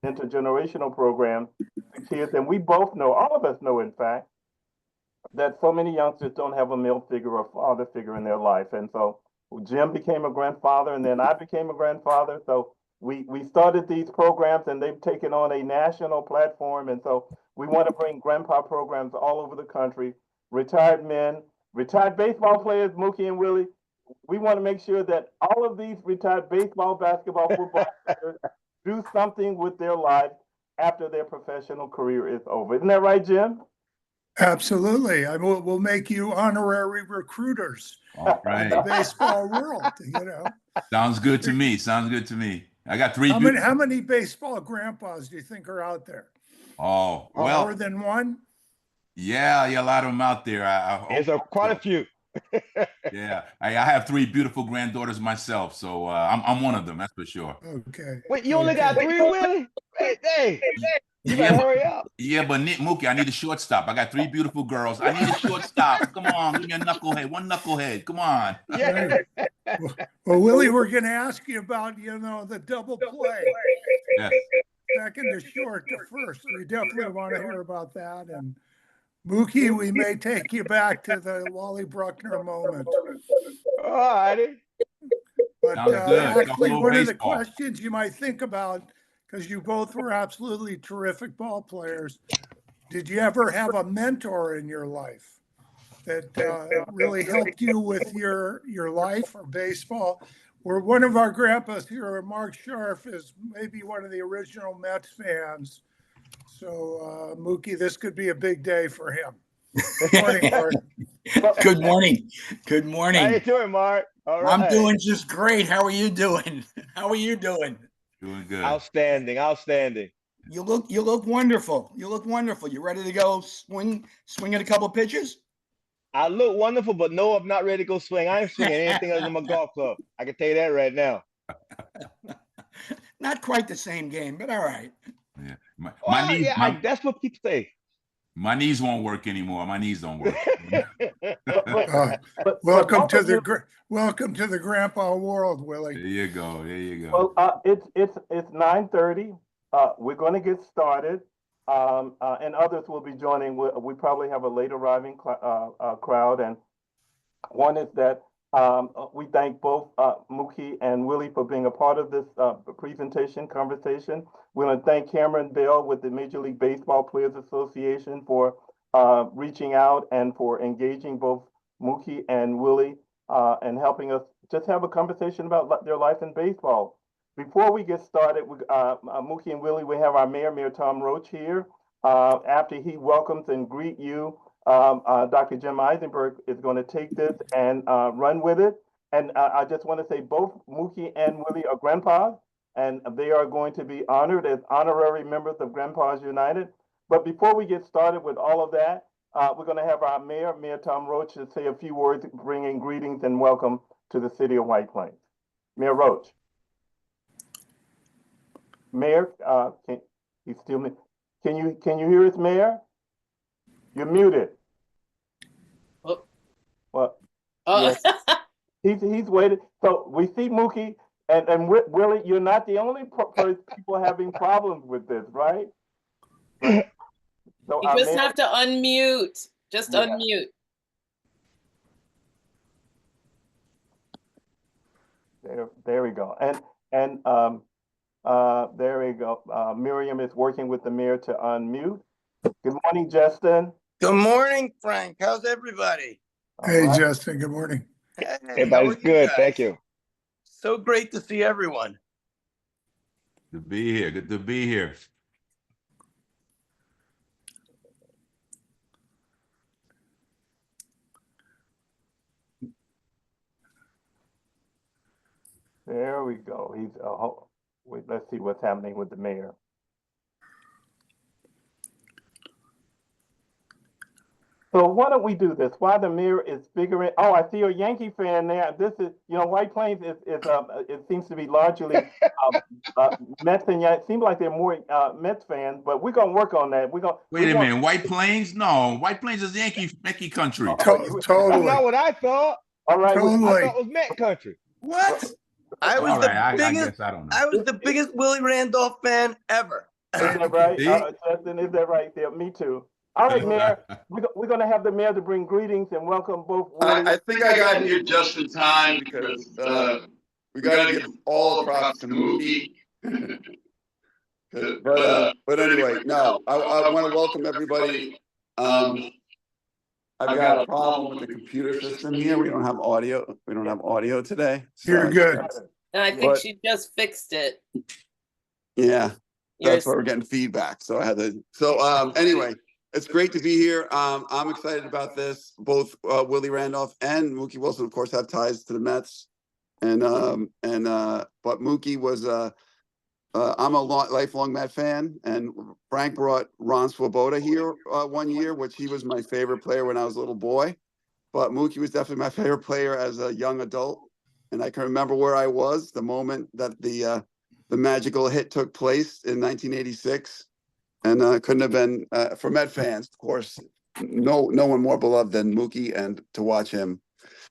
intergenerational program for kids. And we both know, all of us know, in fact, that so many youngsters don't have a male figure or father figure in their life. And so Jim became a grandfather, and then I became a grandfather. So we started these programs, and they've taken on a national platform. And so we want to bring grandpa programs all over the country. Retired men, retired baseball players, Mookie and Willie. We want to make sure that all of these retired baseball, basketball, football players do something with their lives after their professional career is over. Isn't that right, Jim? Absolutely. We'll make you honorary recruiters All right. in the baseball world, you know. Sounds good to me. Sounds good to me. I got three. How many baseball grandpas do you think are out there? Oh, well. More than one? Yeah, a lot of them out there. There's quite a few. Yeah, I have three beautiful granddaughters myself, so I'm one of them. That's for sure. Okay. Wait, you only got three, Willie? Hey, you better hurry up. Yeah, but Mookie, I need a shortstop. I got three beautiful girls. I need a shortstop. Come on, give me a knucklehead. One knucklehead. Come on. Yeah. Well, Willie, we're going to ask you about, the double play. Yeah. Second to short to first. We definitely want to hear about that. And Mookie, we may take you back to the Wally Bruckner moment. All righty. But actually, Buffalo one of the baseball. questions you might think about, because you both were absolutely terrific ball players, did you ever have a mentor in your life that really helped you with your life or baseball? Or one of our grandpas here, Mark Scharf, is maybe one of the original Mets fans. So, Mookie, this could be a big day for him. Good morning, Mark. Good morning. Good morning. How you doing, Mark? All right. I'm doing just great. How are you doing? How are you doing? Doing good. Outstanding. You look wonderful. You look wonderful. You ready to go swing at a couple pitches? I look wonderful, but no, I'm not ready to go swing. I ain't swinging anything other than my golf club. I can tell you that right now. Not quite the same game, but all right. Yeah. My knees, that's what people say. My knees won't work anymore. My knees don't work. Welcome to the grandpa world, Willie. There you go. Well, it's 9:30. We're going to get started, and others will be joining. We probably have a late arriving crowd, and one is that we thank both Mookie and Willie for being a part of this conversation. We want to thank Cameron Bell with the Major League Baseball Players Association for reaching out and for engaging both Mookie and Willie and helping us just have a conversation about their life in baseball. Before we get started, Mookie and Willie, we have our Mayor Tom Roach here. After he welcomes and greet you, Dr. Jim Eisenberg is going to take this and run with it. And I just want to say both Mookie and Willie are grandpas, and they are going to be honored as honorary members of Grandpas United. But before we get started with all of that, we're going to have our Mayor Tom Roach, to say a few words, bringing greetings and welcome to the city of White Plains. Mayor Roach. Mayor, can you hear us, Mayor? You're muted. Oh. Well, Oh. yes. He's waited. So we see Mookie and Willie. You're not the only people having problems with this, right? So You just have to unmute. Just unmute. There we go. And there we go. Miriam is working with the mayor to unmute. Good morning, Justin. Good morning, Frank. How's everybody? Hey, right. Justin. Good morning. Hey, Everybody's good. Thank you. So great to see everyone. Good to be here. Good to be here. There we go. Wait, let's see what's happening with the mayor. So why don't we do this? While the mayor is figuring, I see a Yankee fan there. This is, White Plains is it seems to be largely Mets and Yankees. It seems like they're more Mets fans, but we're gonna work on that. Wait a minute, White Plains? No, White Plains is Yankee country. Totally. That's not what I thought. All right, Totally. I thought it was Met country. What? I was I guess I don't know. I was the biggest Willie Randolph fan ever. that right? See? Justin, is that right there? Me too. All right, Mayor, we're going to have the mayor to bring greetings and welcome both. I think I got here just in time because we got to give all the props to Mookie. But anyway, no, I want to welcome everybody. I've got a problem with the computer system here. We don't have audio. We don't have audio today. You're good. And I think But- she just fixed it. Yeah, that's Yours. why we're getting feedback. So I had to. So anyway, it's great to be here. I'm excited about this. Both Willie Randolph and Mookie Wilson, of course, have ties to the Mets, but Mookie was. I'm a lifelong Met fan, and Frank brought Ron Swoboda here one year, which he was my favorite player when I was a little boy. But Mookie was definitely my favorite player as a young adult, and I can remember where I was the moment that the magical hit took place in 1986, and couldn't have been for Met fans, of course. No one more beloved than Mookie, and to watch him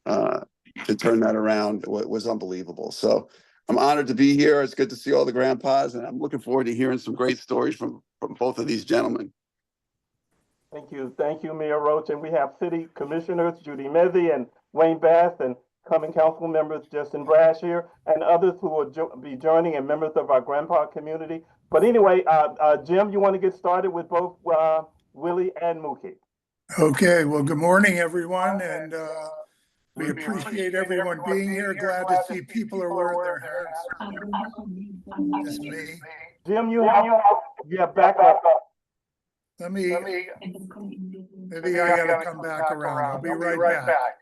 to turn that around was unbelievable. So I'm honored to be here. It's good to see all the grandpas, and I'm looking forward to hearing some great stories from both of these gentlemen. Thank you, Mayor Roach, and we have city commissioners Judy Mezzi and Wayne Bass, and coming council members Justin Brash here, and others who will be joining, and members of our grandpa community. But anyway, Jim, you want to get started with both Willie and Mookie? Okay, well, good morning, everyone, and we appreciate everyone being here. Glad to see people are wearing their hats. It's me. Jim, yeah, back up. Maybe I gotta come back around. I'll be right back.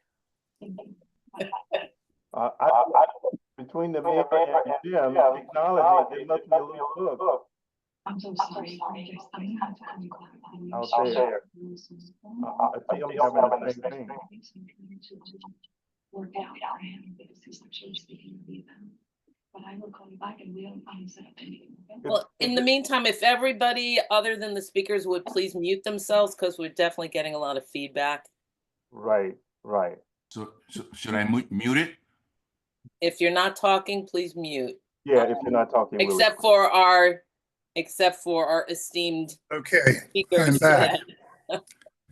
Between the mayor and Jim, technology, it must be a little hook. I'm so sorry. I'm not Out there. I think I'm having the same thing. Work out for him because he's actually speaking to me then. But I will call you back and we'll set up anything. Well, in the meantime, if everybody other than the speakers would please mute themselves, because we're definitely getting a lot of feedback. Right. So should I mute it? If you're not talking, please mute. Yeah, if you're not talking. Willie. Except for our esteemed Okay, speakers. I'm back.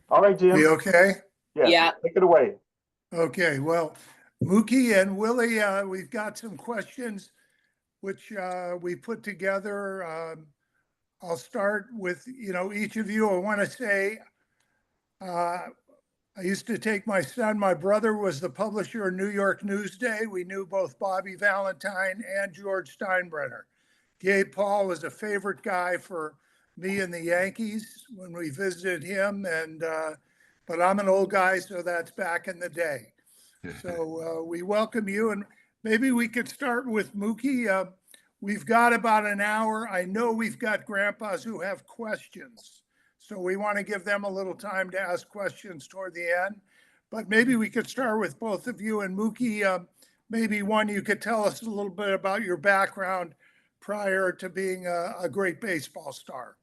All right, Jim. We okay? Yeah. Take it away. Okay, well, Mookie and Willie, we've got some questions which we put together. I'll start with, each of you. I want to say, I used to take my brother was the publisher of New York Newsday. We knew both Bobby Valentine and George Steinbrenner. Gabe Paul was a favorite guy for me and the Yankees when we visited him. But I'm an old guy, so that's back in the day. So we welcome you, and maybe we could start with Mookie. We've got about an hour. I know we've got grandpas who have questions, so we want to give them a little time to ask questions toward the end. But maybe we could start with both of you, and Mookie, maybe one, you could tell us a little bit about your background prior to being a great baseball star.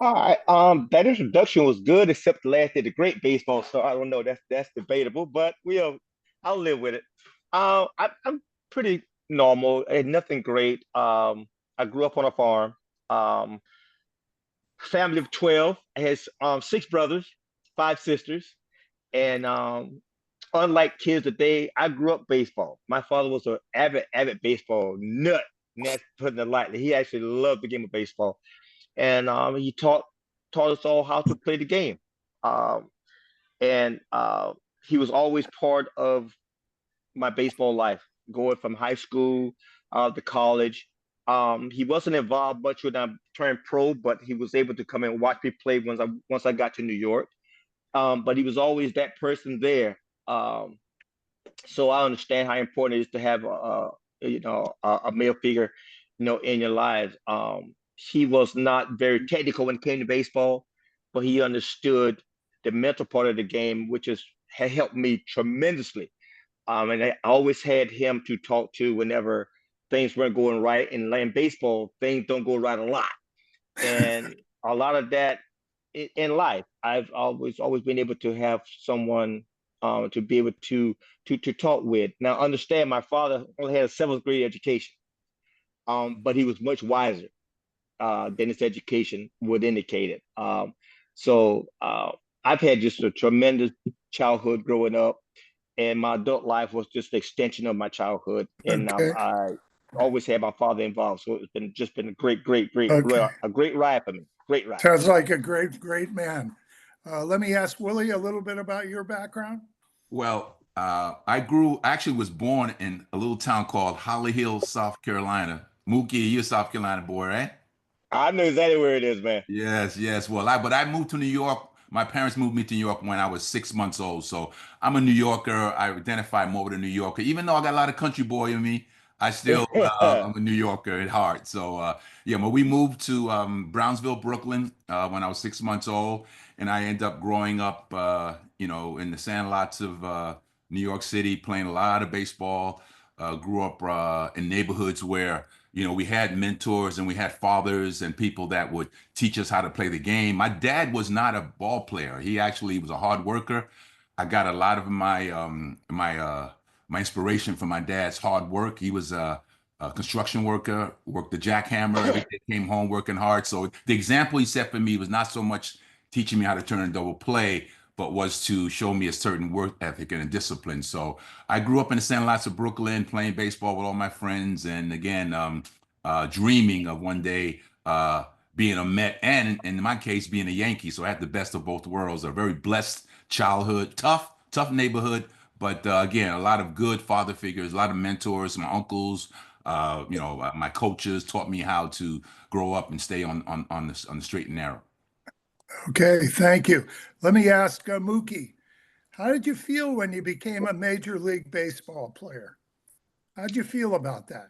All right. That introduction was good, except the last day, the great baseball. So I don't know. That's debatable, but I'll live with it. I'm pretty normal and nothing great. I grew up on a farm. Family of 12. I had 6 brothers, 5 sisters, and unlike kids today, I grew up baseball. My father was an avid baseball nut, and that's putting it lightly. He actually loved the game of baseball. And he taught us all how to play the game. He was always part of my baseball life, going from high school to college. He wasn't involved much when I turned pro, but he was able to come and watch me play once I got to New York. But he was always that person there. So I understand how important it is to have a male figure, in your lives. He was not very technical when it came to baseball, but he understood the mental part of the game, which had helped me tremendously. And I always had him to talk to whenever things weren't going right. And in baseball, things don't go right a lot. And a lot of that in life, I've always been able to have someone to be able to talk with. Now, understand, my father only had a 7th grade education, but he was much wiser. than its education would indicate it. I've had just a tremendous childhood growing up, and my adult life was just an extension of my childhood. And Okay. I always had my father involved, so it's been a great Okay. a great ride for me. Great ride. Sounds like a great man. Let me ask Willie a little bit about your background. Well, I actually was born in a little town called Holly Hill, South Carolina. Mookie, you're a South Carolina boy, right? I know exactly where it is, man. Yes, yes. Well, but I moved to New York. My parents moved me to New York when I was 6 months old. So I'm a New Yorker. I identify more with a New Yorker. Even though I got a lot of country boy in me, I still I'm a New Yorker at heart. So yeah, but we moved to Brownsville, Brooklyn when I was 6 months old, and I ended up growing up, in the sandlots of New York City, playing a lot of baseball. Grew up in neighborhoods where we had mentors and we had fathers and people that would teach us how to play the game. My dad was not a ball player. He actually was a hard worker. I got a lot of my inspiration from my dad's hard work. He was a construction worker, worked the jackhammer every day, came home working hard. So the example he set for me was not so much teaching me how to turn a double play, but was to show me a certain work ethic and a discipline. So I grew up in the sandlots of Brooklyn, playing baseball with all my friends, and again, dreaming of one day being a Met, and in my case, being a Yankee. So I had the best of both worlds. A very blessed childhood, tough neighborhood, but again, a lot of good father figures, a lot of mentors. My uncles, my coaches taught me how to grow up and stay on the straight and narrow. Okay, thank you. Let me ask Mookie, how did you feel when you became a Major League Baseball player? How did you feel about that?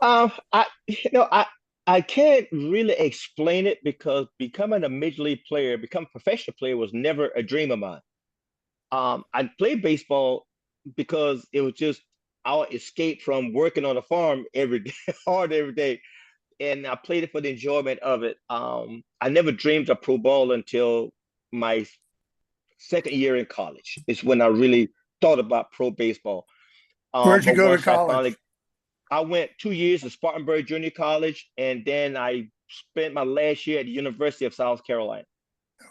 I I can't really explain it because becoming a major league player, becoming a professional player was never a dream of mine. I played baseball because it was just our escape from working on a farm every day, hard every day, and I played it for the enjoyment of it. I never dreamed of pro ball until my second year in college. It's when I really thought about pro baseball. Where'd you But go to once college? I went 2 years to Spartanburg Junior College, and then I spent my last year at the University of South Carolina.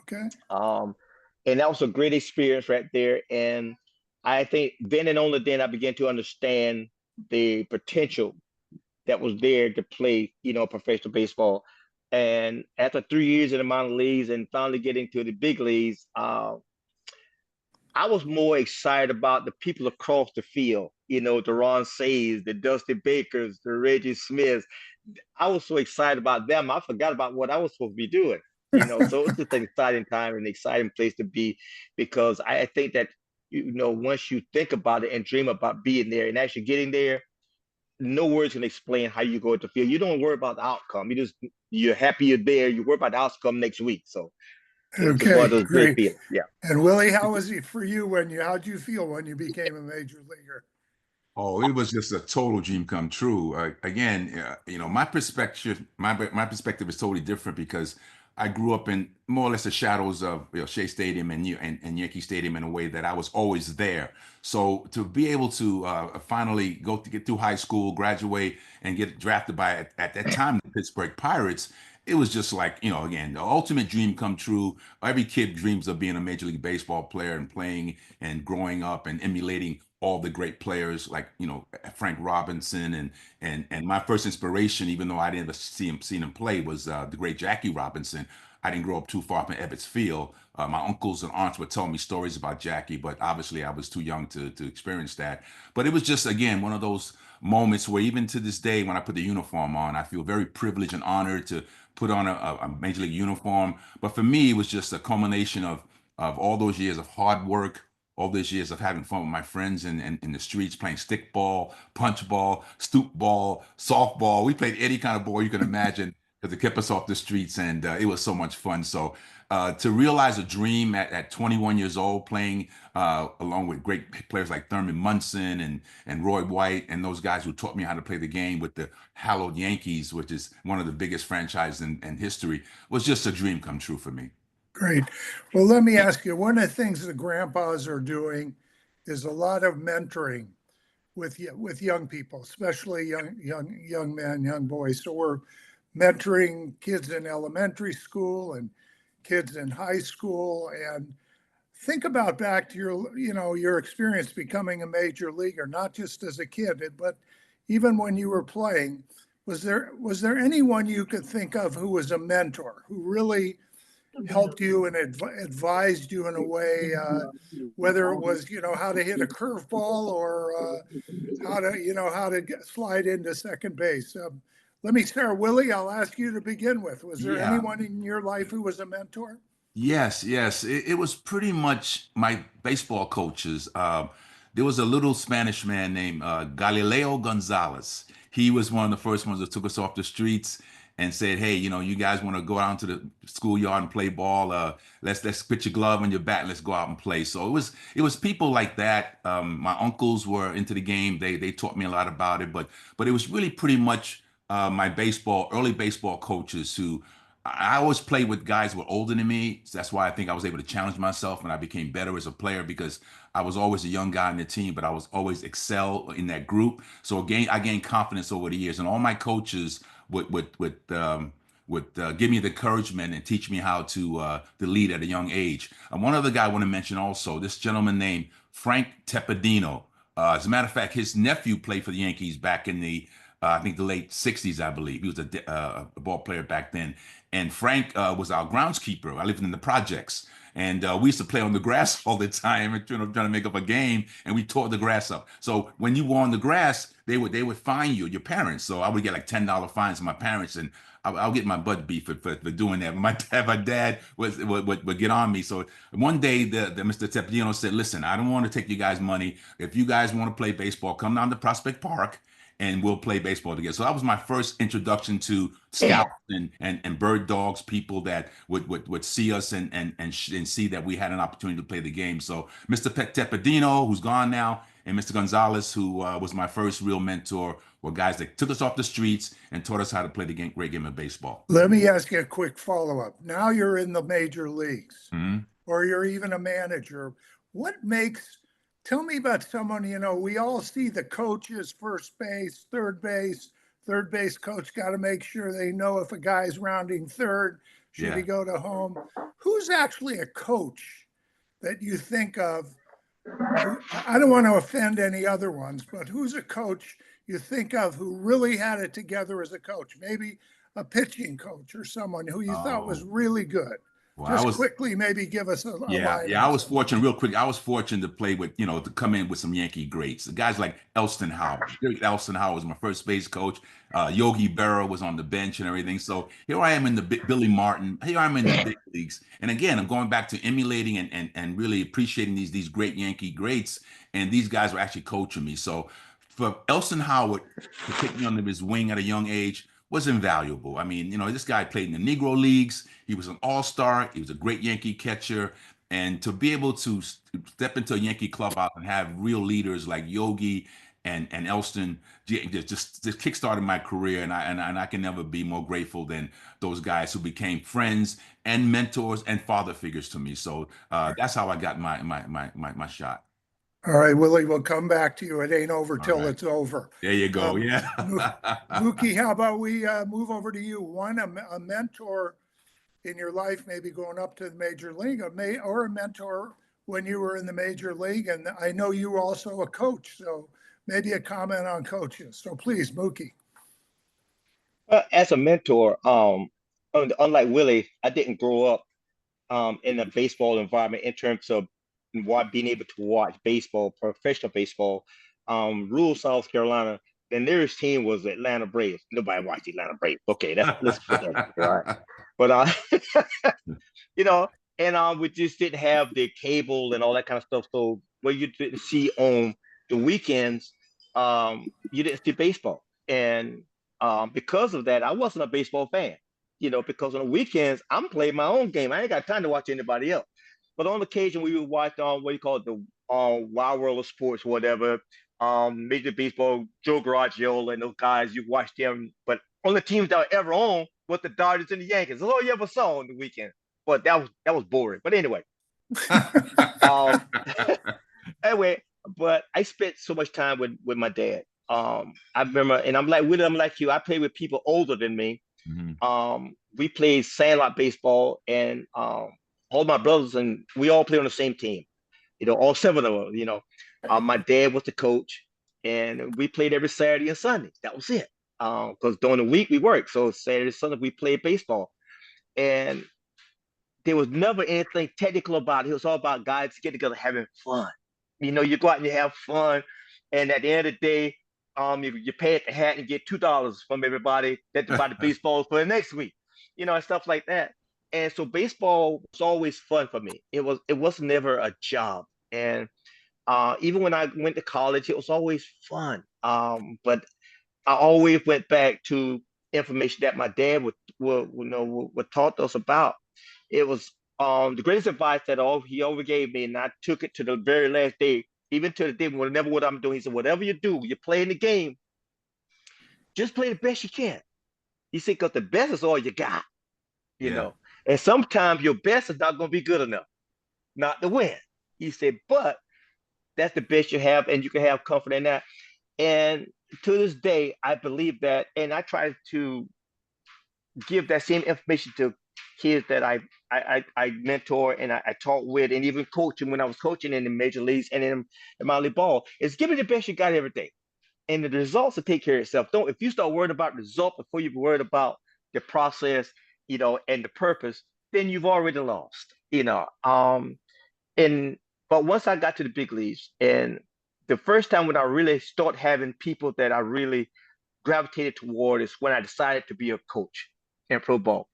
Okay. And that was a great experience right there. And I think then and only then I began to understand the potential that was there to play, professional baseball. And after 3 years in the minor leagues and finally getting to the big leagues, I was more excited about the people across the field, the Ron Says, the Dusty Bakers, the Reggie Smiths. I was so excited about them. I forgot about what I was supposed to be doing. So it's just an exciting time and an exciting place to be, because I think that, once you think about it and dream about being there and actually getting there, no words can explain how you go to the field. You don't worry about the outcome. You're happy you're there. You worry about the outcome next week. So it's just one of Okay, those great great. feelings. Yeah. And Willie, how was it for you how'd you feel when you became a major leaguer? Oh, it was just a total dream come true. Again, my perspective is totally different because I grew up in more or less the shadows of Shea Stadium and Yankee Stadium in a way that I was always there. So to be able to finally get through high school, graduate, and get drafted by at that time the Pittsburgh Pirates, it was just like, again, the ultimate dream come true. Every kid dreams of being a Major League Baseball player and playing and growing up and emulating all the great players like Frank Robinson and my first inspiration, even though I didn't ever seen him play, was the great Jackie Robinson. I didn't grow up too far from Ebbets Field. My uncles and aunts would tell me stories about Jackie, but obviously I was too young to experience that. But it was just, again, one of those moments where even to this day, when I put the uniform on, I feel very privileged and honored to put on a major league uniform. But for me, it was just a culmination of all those years of hard work, all these years of having fun with my friends in the streets, playing stick ball, punch ball, stoop ball, softball. We played any kind of ball you can imagine because it kept us off the streets, and it was so much fun. So to realize a dream at 21 years old, playing along with great players like Thurman Munson and Roy White and those guys who taught me how to play the game with the hallowed Yankees, which is one of the biggest franchises in history, was just a dream come true for me. Great. Well, let me ask you, one of the things the grandpas are doing is a lot of mentoring with young people, especially young men, young boys. So we're mentoring kids in elementary school and kids in high school. And think about back to your experience becoming a major leaguer, not just as a kid, but even when you were playing. Was there anyone you could think of who was a mentor, who really helped you and advised you in a way, whether it was how to hit a curveball or how to slide into second base? Let me start, Willie. I'll ask you to begin with. Was there Yeah. anyone in your life who was a mentor? Yes, yes. It was pretty much my baseball coaches. There was a little Spanish man named Galileo Gonzalez. He was one of the first ones that took us off the streets and said, "Hey, you guys want to go out to the schoolyard and play ball? Let's put your glove on your bat and let's go out and play." So it was people like that. My uncles were into the game. They taught me a lot about it, but it was really pretty much my early baseball coaches who. I always played with guys who were older than me. So that's why I think I was able to challenge myself and I became better as a player because I was always a young guy in the team, but I was always excel in that group. So again, I gained confidence over the years, and all my coaches would give me the encouragement and teach me how to lead at a young age. And one other guy I want to mention also, this gentleman named Frank Tepedino. As a matter of fact, his nephew played for the Yankees back in the I think the late 60s, I believe. He was a ball player back then. And Frank was our groundskeeper. I lived in the projects. And we used to play on the grass all the time and trying to make up a game. And we tore the grass up. So when you were on the grass, they would fine you, your parents. So I would get like $10 fines from my parents. And I'll get my butt beat for doing that. My dad would get on me. So one day, the Mr. Tepedino said, "Listen, I don't want to take you guys' money. If you guys want to play baseball, come down to Prospect Park and we'll play baseball together." So that was my first introduction to scouts and bird dogs, people that would see us and see that we had an opportunity to play the game. So Mr. Tepedino, who's gone now, and Mr. Gonzalez, who was my first real mentor, were guys that took us off the streets and taught us how to play the great game of baseball. Let me ask you a quick follow-up. Now you're in the major leagues, Mm-hmm. or you're even a manager. Tell me about someone, we all see the coaches, first base, third base coach got to make sure they know if a guy's rounding third, should he go to home? Who's actually a coach that you think of? I don't want to offend any other ones, but who's a coach you think of who really had it together as a coach? Maybe a pitching coach or someone who you thought was really good. Well, quickly, maybe give us a line. I was fortunate, real quick. I was fortunate to play with, to come in with some Yankee greats. The guys like Elston Howard. Elston Howard was my first base coach. Yogi Berra was on the bench and everything. So here I am in the Billy Martin. Here I am in the big leagues. And again, I'm going back to emulating and really appreciating these great Yankee greats. And these guys were actually coaching me. So for Elston Howard to take me under his wing at a young age was invaluable. I mean, this guy played in the Negro Leagues. He was an all-star. He was a great Yankee catcher. And to be able to step into a Yankee clubhouse and have real leaders like Yogi and Elston just kickstarted my career. And I can never be more grateful than those guys who became friends and mentors and father figures to me. So that's how I got my shot. All right, Willie, we'll come back to you. It ain't over till it's over. There you go. Yeah. Mookie, how about we move over to you? A mentor in your life, maybe going up to the major league, or a mentor when you were in the major league. And I know you were also a coach, so maybe a comment on coaches. So please, Mookie. As a mentor, unlike Willie, I didn't grow up in a baseball environment in terms of being able to watch baseball, professional baseball. Rural South Carolina, the nearest team was Atlanta Braves. Nobody watched Atlanta Braves. Okay, let's put that right. But we just didn't have the cable and all that kind of stuff. So what you didn't see on the weekends, you didn't see baseball. And because of that, I wasn't a baseball fan. Because on the weekends, I'm playing my own game. I ain't got time to watch anybody else. But on occasion, we would watch the Wild World of Sports, whatever. Major Baseball, Joe Garagiola and those guys. You watch them, but on the teams that were ever on was the Dodgers and the Yankees. That's all you ever saw on the weekend. But that was boring. But anyway, but I spent so much time with my dad. I remember, and I'm like you. I played with people older than me, We played sandlot baseball, and all my brothers and we all played on the same team. You know, all seven of us. You know, my dad was the coach, and we played every Saturday and Sunday. That was it. Because during the week we worked, so Saturday, Sunday we played baseball, and there was never anything technical about it. It was all about guys getting together having fun. You know, you go out and you have fun, and at the end of the day, you pay at the hat and get $2 from everybody that to buy the baseballs for the next week, you know, and stuff like that. And so baseball was always fun for me. It was never a job, and even when I went to college, it was always fun. But I always went back to information that my dad would taught us about. It was the greatest advice that he ever gave me, and I took it to the very last day, even to the day whenever what I'm doing. He said, "Whatever you do, you're playing the game. Just play the best you can." He said, "Because the best is all you got, you Yeah. know. And sometimes your best is not going to be good enough, not to win." He said, "But that's the best you have, and you can have comfort in that." And to this day, I believe that, and I try to give that same information to kids that I mentor and I taught with, and even coaching when I was coaching in the major leagues and in minor league ball, is give it the best you got every day, and the results will take care of itself. Don't If you start worried about the result before you're worried about the process, you know, and the purpose, then you've already lost, you know. And but once I got to the big leagues, and the first time when I really start having people that I really gravitated toward is when I decided to be a coach in pro ball.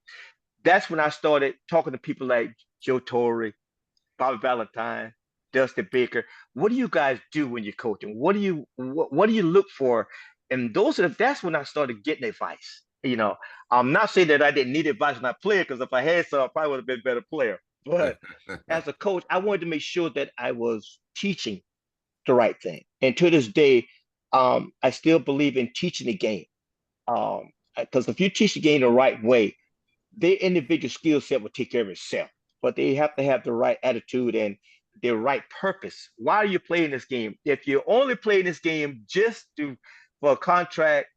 That's when I started talking to people like Joe Torre, Bobby Valentine, Dusty Baker. What do you guys do when you're coaching? What do you look for? And that's when I started getting advice. You know, I'm not saying that I didn't need advice when I played, because if I had some, I probably would have been a better player. But as a coach, I wanted to make sure that I was teaching the right thing. And to this day, I still believe in teaching the game. Because if you teach the game the right way, their individual skill set will take care of itself. But they have to have the right attitude and the right purpose. Why are you playing this game? If you're only playing this game for a contract,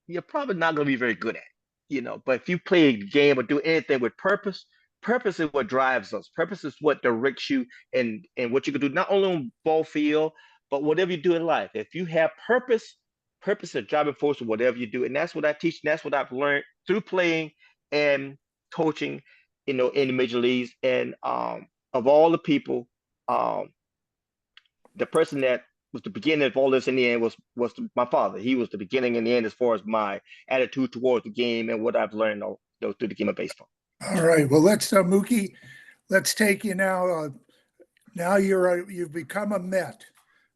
you're probably not going to be very good at it, you know. But if you play a game or do anything with purpose, purpose is what drives us. Purpose is what directs you and what you can do, not only on ball field, but whatever you do in life. If you have purpose, purpose is a driving force of whatever you do. And that's what I teach. And that's what I've learned through playing and coaching, you know, in the major leagues. And of all the people, um, the person that was the beginning of all this in the end was my father. He was the beginning and the end as far as my attitude towards the game and what I've learned, you know, through the game of baseball. All right. Well, let's Mookie, let's take you now. Now you've become a Met,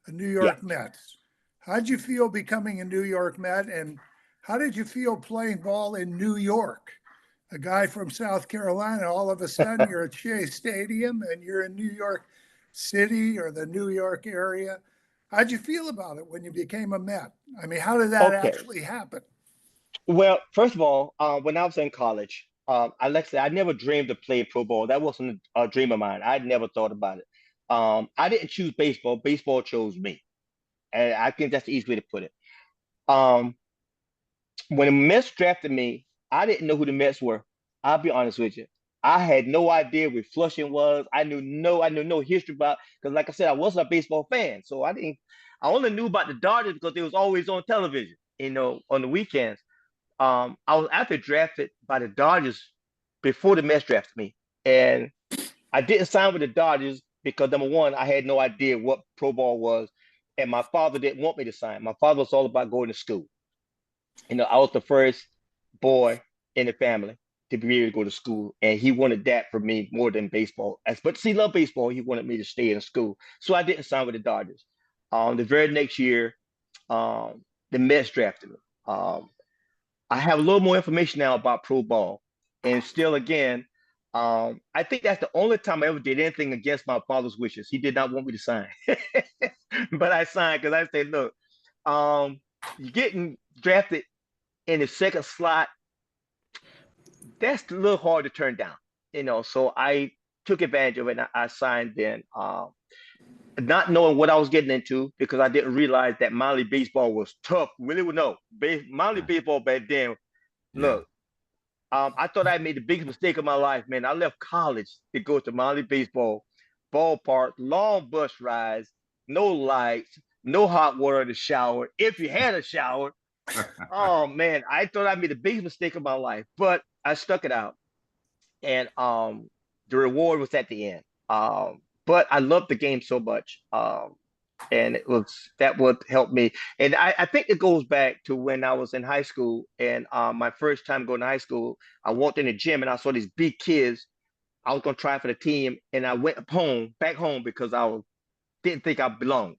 a New York Mets. How'd you feel becoming a New York Met, and how did you feel playing ball in New York? A guy from South Carolina, all of a sudden you're at Shea Stadium and you're in New York City or the New York area. How'd you feel about it when you became a Met? I mean, how did that actually happen? Well, first of all, when I was in college, I never dreamed of playing pro ball. That wasn't a dream of mine. I'd never thought about it. I didn't choose baseball. Baseball chose me. And I think that's the easy way to put it. Um, when the Mets drafted me, I didn't know who the Mets were. I'll be honest with you. I had no idea where Flushing was. I knew no history about, because like I said, I wasn't a baseball fan. So I only knew about the Dodgers because they was always on television, you know, on the weekends. I was actually drafted by the Dodgers before the Mets drafted me. And I didn't sign with the Dodgers because number one, I had no idea what pro ball was. And my father didn't want me to sign. My father was all about going to school. You know, I was the first boy in the family to be able to go to school, and he wanted that for me more than baseball. As much as he loved baseball, he wanted me to stay in school. So I didn't sign with the Dodgers. The very next year, the Mets drafted me. I have a little more information now about pro ball, and still, again, I think that's the only time I ever did anything against my father's wishes. He did not want me to sign, but I signed because I said, "Look, you're getting drafted in the second slot. That's a little hard to turn down, you know." So I took advantage of it, and I signed then, not knowing what I was getting into, because I didn't realize that minor league baseball was tough. Really would know. Minor league baseball back then. Look, I thought I made the biggest mistake of my life, man. I left college to go to minor league baseball ballpark, long bus rides, no lights, no hot water in the shower. If you had a shower, oh man, I thought I made the biggest mistake of my life, but I stuck it out, and the reward was at the end. But I loved the game so much. And it was that would help me. And I think it goes back to when I was in high school and my first time going to high school, I walked in the gym and I saw these big kids. I was gonna try for the team, and I went back home because didn't think I belonged.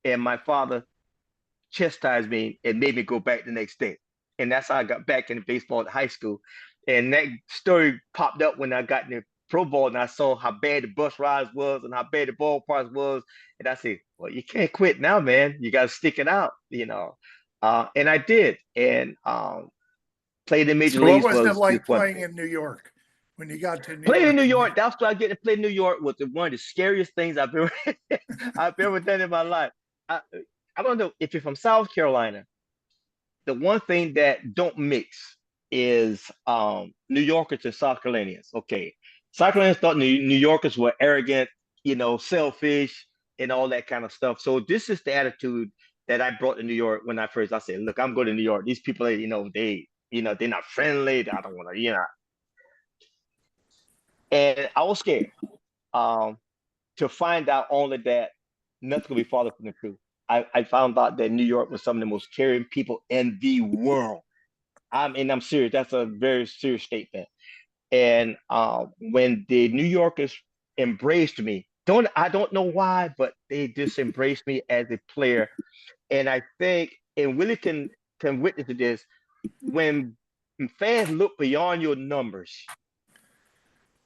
And my father chastised me and made me go back the next day. And that's how I got back into baseball at high school. And that story popped up when I got in the pro ball and I saw how bad the bus rides was and how bad the ballparks was. And I said, well, you can't quit now, man. You got to stick it out, you know. And I did. And played in major So what leagues was it was like one playing thing. in New York when you got to New Playing in York? New York, that's why I get to play in New York was one of the scariest things I've ever I've ever done in my life. I, I don't know if you're from South Carolina, the one thing that don't mix is New Yorkers and South Carolinians. Okay, South Carolinians thought New Yorkers were arrogant, you know, selfish, and all that kind of stuff. So this is the attitude that I brought to New York when I said, look, I'm going to New York. These people, you know, they're not friendly. I don't want to, you know. And I was scared to find out only that nothing could be farther from the truth. I found out that New York was some of the most caring people in the world. I'm serious. That's a very serious statement. And when the New Yorkers embraced me, I don't know why, but they just embraced me as a player. And I think, and Willie can witness to this, when fans look beyond your numbers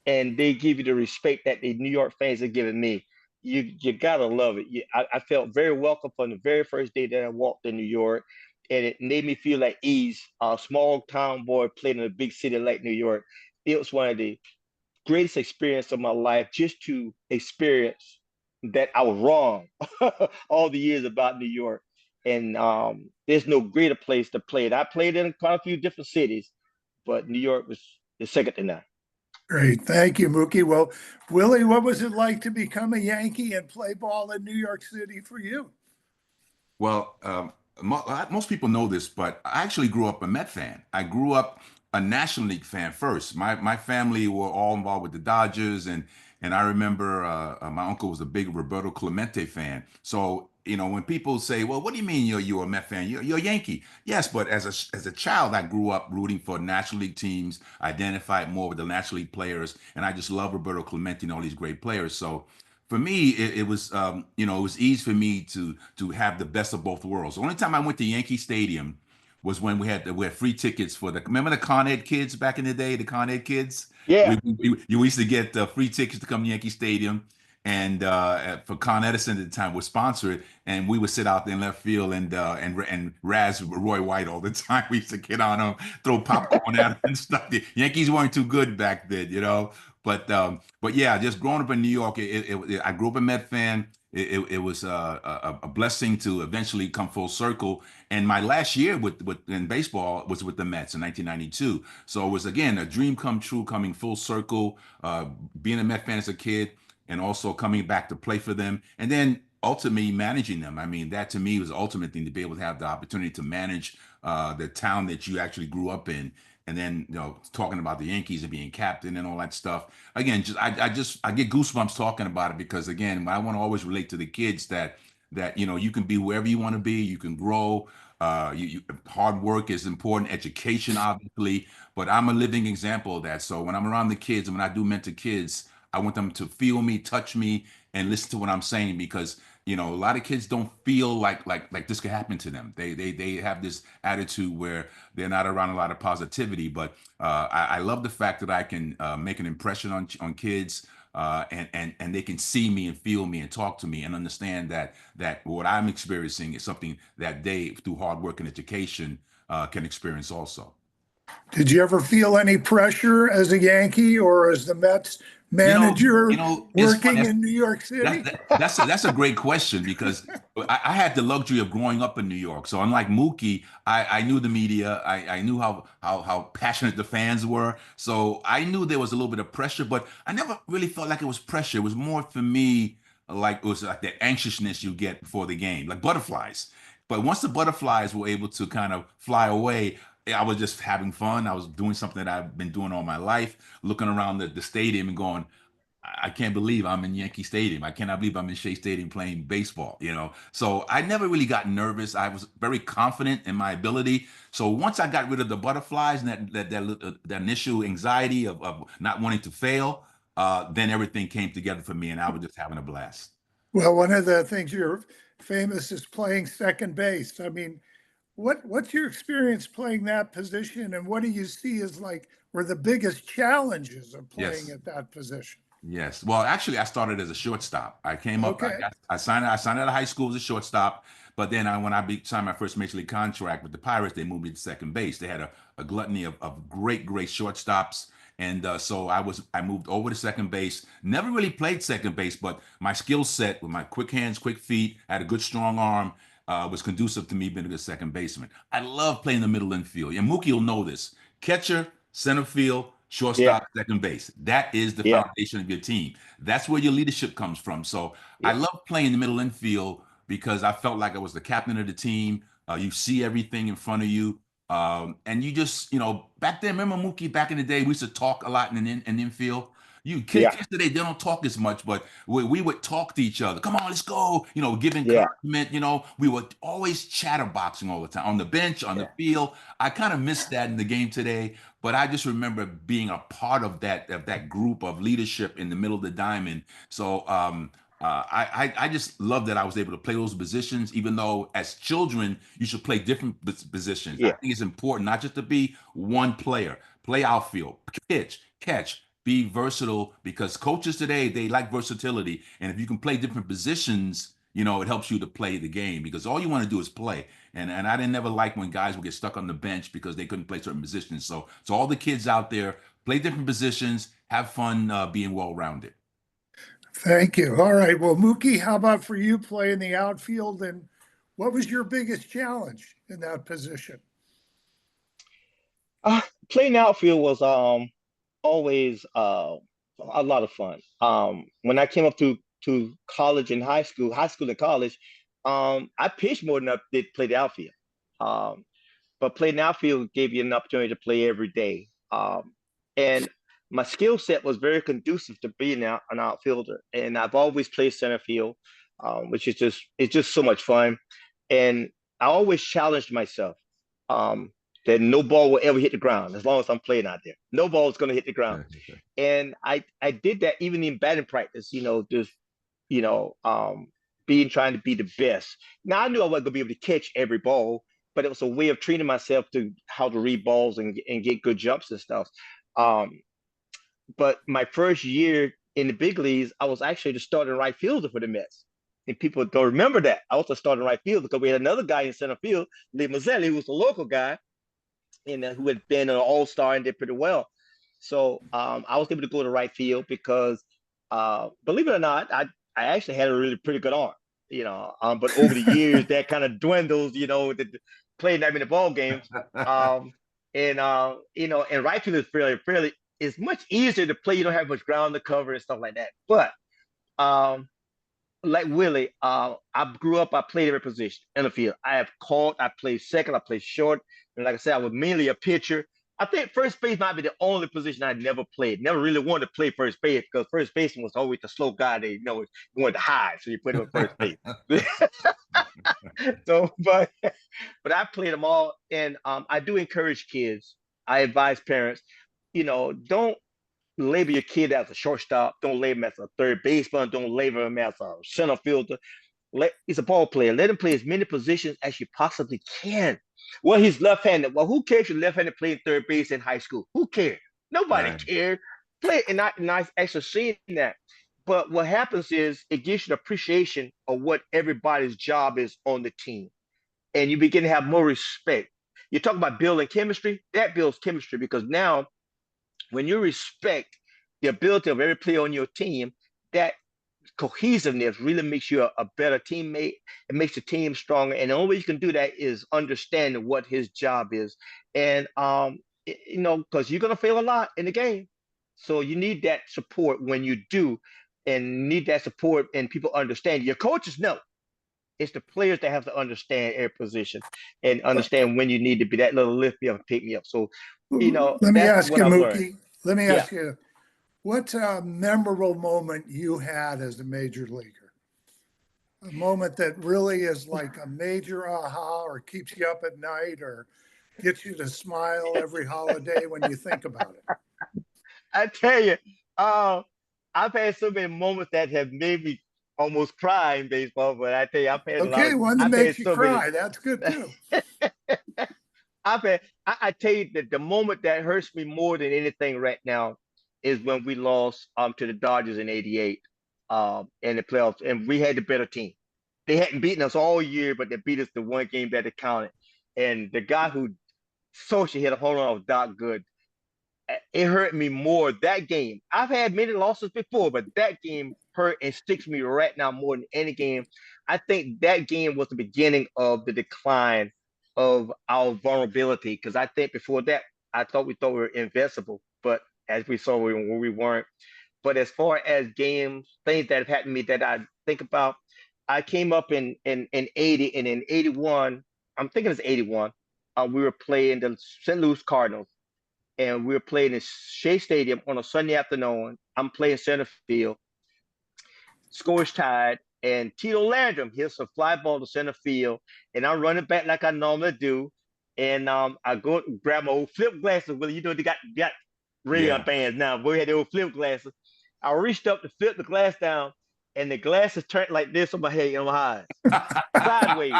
and they give you the respect that the New York fans are giving me, you gotta love it. I felt very welcome from the very first day that I walked in New York, and it made me feel at ease. A small town boy playing in a big city like New York, it was one of the greatest experience of my life just to experience that I was wrong all the years about New York. And there's no greater place to play it. I played in quite a few different cities, but New York was the second to none. Great. Thank you, Mookie. Well, Willie, what was it like to become a Yankee and play ball in New York City for you? Well, most people know this, but I actually grew up a Met fan. I grew up a National League fan first. My family were all involved with the Dodgers, and I remember my uncle was a big Roberto Clemente fan. So when people say, "Well, what do you mean you're a Met fan? You're a Yankee?" Yes, but as a child, I grew up rooting for National League teams, identified more with the National League players, and I just love Roberto Clemente and all these great players. So for me, it was it was easy for me to have the best of both worlds. The only time I went to Yankee Stadium was when we had free tickets for remember the Con Ed kids back in the day, the Con Ed kids. Yeah. You used to get free tickets to come to Yankee Stadium, and for Con Edison at the time was sponsored, and we would sit out there in left field and razz Roy White all the time. We used to get on him, throw popcorn at him and stuff. The Yankees weren't too good back then, But yeah, just growing up in New York, I grew up a Met fan. It was a blessing to eventually come full circle. And my last year in baseball was with the Mets in 1992. So it was, again, a dream come true, coming full circle, being a Met fan as a kid, and also coming back to play for them. And then ultimately managing them. I mean, that to me was the ultimate thing, to be able to have the opportunity to manage the town that you actually grew up in. And then, talking about the Yankees and being captain and all that stuff. Again, I get goosebumps talking about it, because again, I want to always relate to the kids that you can be wherever you want to be, you can grow. Hard work is important, education, obviously, but I'm a living example of that. So when I'm around the kids and when I do mentor kids, I want them to feel me, touch me, and listen to what I'm saying, because a lot of kids don't feel like this could happen to them. They have this attitude where they're not around a lot of positivity. But I love the fact that I can make an impression on kids, and they can see me and feel me and talk to me and understand that what I'm experiencing is something that they, through hard work and education, can experience also. Did you ever feel any pressure as a Yankee or as the Mets Manager It's funny. working in New York City? That's a great question because I had the luxury of growing up in New York. So unlike Mookie, I knew the media. I knew how passionate the fans were. So I knew there was a little bit of pressure, but I never really felt like it was pressure. It was more for me like it was like that anxiousness you get before the game, like butterflies. But once the butterflies were able to kind of fly away, I was just having fun. I was doing something that I've been doing all my life, looking around the stadium and going, I can't believe I'm in Yankee Stadium. I cannot believe I'm in Shea Stadium playing baseball. So I never really got nervous. I was very confident in my ability. So once I got rid of the butterflies and that initial anxiety of not wanting to fail, then everything came together for me and I was just having a blast. Well, one of the things you're famous is playing second base. I mean, what's your experience playing that position, and what do you see as like were the biggest challenges of playing Yes. at that position? Yes. Well, actually, I started as a shortstop. I came up. Okay. I signed. I signed out of high school as a shortstop. But then, when I signed my first major league contract with the Pirates, they moved me to second base. They had a gluttony of great shortstops, and so I moved over to second base. Never really played second base, but my skill set with my quick hands, quick feet, I had a good strong arm. Was conducive to me being a good second baseman. I love playing the middle infield. And Mookie will know this: catcher, center field, Yeah, shortstop, second base. That is the yeah, foundation of your team. That's where your leadership comes from. So I yeah, love playing the middle infield because I felt like I was the captain of the team. You see everything in front of you. And you just, back then, remember Mookie, back in the day, we used to talk a lot in the infield. You yeah, kids today, they don't talk as much, but we would talk to each other. Come on, let's go. Give yeah, encouragement. We were always chatterboxing all the time on the bench, on the yeah, field. I kind of missed that in the game today, but I just remember being a part of that group of leadership in the middle of the diamond. So I just love that I was able to play those positions, even though as children you should play different positions. I yeah, think it's important not just to be one player, play outfield, pitch, catch, be versatile because coaches today, they like versatility. And if you can play different positions, it helps you to play the game because all you want to do is play. And I didn't never like when guys would get stuck on the bench because they couldn't play certain positions. So all the kids out there, play different positions, have fun being well-rounded. Thank you. All right. Well, Mookie, how about for you playing the outfield, and what was your biggest challenge in that position? uh, playing outfield was always a lot of fun. When I came up to college and high school and college, I pitched more than I did play the outfield. Um, but playing outfield gave you an opportunity to play every day. And my skill set was very conducive to being an outfielder. And I've always played center field, which is just so much fun. And I always challenged myself um, that no ball will ever hit the ground as long as I'm playing out there. No ball is going to hit the ground. And I did that even in batting practice. Just you know, being trying to be the best. Now I knew I wasn't gonna be able to catch every ball, but it was a way of training myself to how to read balls and get good jumps and stuff. Um, but my first year in the big leagues, I was actually the starting right fielder for the Mets. And people don't remember that. I was the starting right fielder because we had another guy in center field, Lee Mazzelli, who was a local guy and who had been an all-star and did pretty well. So I was able to go to right field because, believe it or not, I actually had a really pretty good arm. But over the years that kind of dwindles. Playing that many ball games, and right field is fairly. It's much easier to play. You don't have much ground to cover and stuff like that. But um, like Willie, I grew up, I played every position in the field. I have caught, I played second, I played short. And like I said, I was mainly a pitcher. I think first base might be the only position I never played. Never really wanted to play first base because first baseman was always the slow guy they wanted to hide. So you put him at first base. So, but I played them all. And I do encourage kids. I advise parents, don't label your kid as a shortstop. Don't label him as a third baseman. Don't label him as a center fielder. He's a ball player. Let him play as many positions as you possibly can. Well, he's left-handed. Well, who cares if you're left-handed playing third base in high school? Who cares? Nobody Right. cared. Play and I actually seen that. But what happens is it gives you an appreciation of what everybody's job is on the team. And you begin to have more respect. You talk about building chemistry, that builds chemistry because now when you respect the ability of every player on your team, that cohesiveness really makes you a better teammate. It makes the team stronger. And the only way you can do that is understanding what his job is. And, because you're going to fail a lot in the game. So you need that support when you do, and need that support, and people understand. Your coaches know. It's the players that have to understand every position and understand when you need to be that little lift me up and pick me up. So, Let me that's ask what you, I've learned. Mookie. Let me Yeah. ask you, what's a memorable moment you had as a major leaguer? A moment that really is like a major aha, or keeps you up at night, or gets you to smile every holiday when you think about it. I tell you, I've had so many moments that have made me almost cry in baseball. But I tell you, I've had a lot Okay, of. one that I've had makes you so many. cry. That's good too. I've had. I tell you that the moment that hurts me more than anything right now is when we lost to the Dodgers in '88 in the playoffs, and we had the better team. They hadn't beaten us all year, but they beat us the one game that it counted. And the guy who Socha hit a home run was Doc Good. It hurt me more that game. I've had many losses before, but that game hurt and sticks me right now more than any game. I think that game was the beginning of the decline of our vulnerability, because I think before that, we thought we were invincible, but as we saw, we weren't. But as far as games, things that have happened to me that I think about, I came up in 80, and in 81, I'm thinking it's 81, we were playing the St. Louis Cardinals, and we were playing in Shea Stadium on a Sunday afternoon. I'm playing center field. Score is tied, and Tito Landrum hits a fly ball to center field, and I'm running back like I normally do. And I go grab my old flip glasses. Well, they got radio bands now. We had the old flip glasses. I reached up to flip the glass down, and the glasses turned like this on my head, on my eyes, sideways.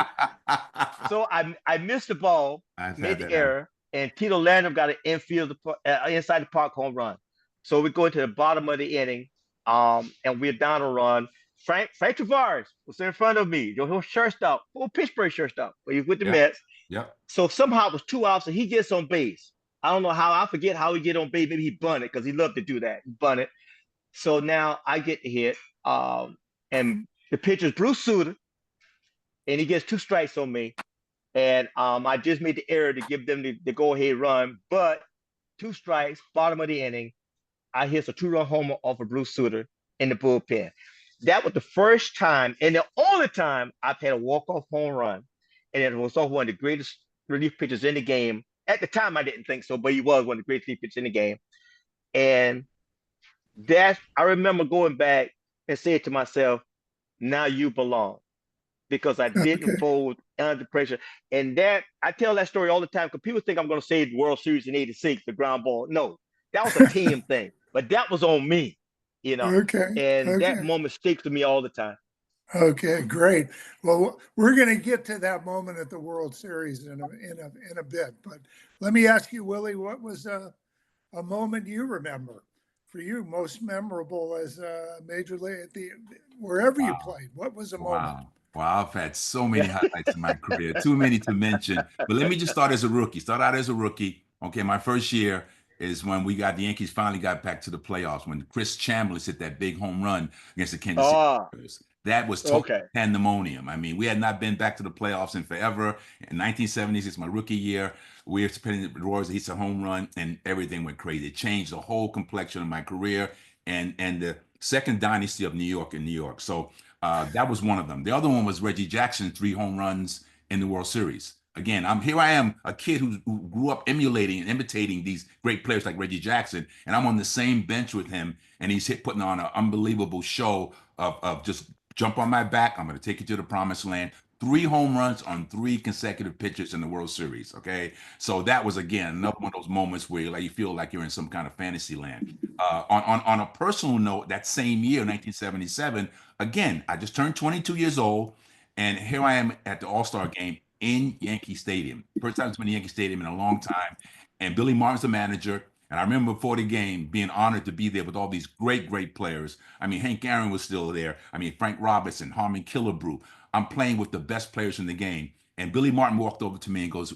So I missed the ball, made the error, and Tito Landrum got an inside the park home run. So we go into the bottom of the inning, and we're down a run. Frank Tavares was in front of me. Your shortstop, Pittsburgh shortstop. He was with the Mets. Yep. So somehow it was 2 outs, and he gets on base. I don't know how. I forget how he get on base. Maybe he bunted, because he loved to do that. He bunted. So now I get the hit, and the pitcher's Bruce Sutter, and he gets 2 strikes on me. And I just made the error to give them the go-ahead run, but 2 strikes, bottom of the inning, I hit a 2-run homer off of Bruce Sutter in the bullpen. That was the first time and the only time I've had a walk-off home run, and it was also one of the greatest relief pitchers in the game. At the time, I didn't think so, but he was one of the greatest relief pitchers in the game. And I remember going back and saying to myself, now you belong, because I didn't fold under pressure. And that, I tell that story all the time, because people think I'm going to save the World Series in '86, the ground ball. No, that was a team thing, but that was on me, Okay. And that moment sticks to me all the time. Okay, great. Well, we're going to get to that moment at the World Series in a bit, but let me ask you, Willie, what was a moment you remember for you most memorable as a major league wherever you played? What was a moment? Wow, I've had so many highlights in my career, too many to mention. But let me just start out as a rookie. Okay, my first year is when the Yankees finally got back to the playoffs, when Chris Chambliss hit that big home run against the Kansas City Royals. That was total pandemonium. I mean, we had not been back to the playoffs in forever. In 1976, my rookie year, we were playing the Royals. He hits a home run, and everything went crazy. It changed the whole complexion of my career and the second dynasty of New York in New York. So that was one of them. The other one was Reggie Jackson, 3 home runs in the World Series. Again, I am a kid who grew up emulating and imitating these great players like Reggie Jackson, and I'm on the same bench with him, and he's putting on an unbelievable show of just jump on my back. I'm going to take you to the promised land. 3 home runs on 3 consecutive pitches in the World Series. Okay, so that was again another one of those moments where you feel like you're in some kind of fantasy land. On a personal note, that same year, 1977, again, I just turned 22 years old, and here I am at the All-Star game in Yankee Stadium. First time I've been in Yankee Stadium in a long time, and Billy Martin's the manager. And I remember before the game being honored to be there with all these great players. I mean, Hank Aaron was still there. I mean, Frank Robinson, Harmon Killebrew. I'm playing with the best players in the game. And Billy Martin walked over to me and goes,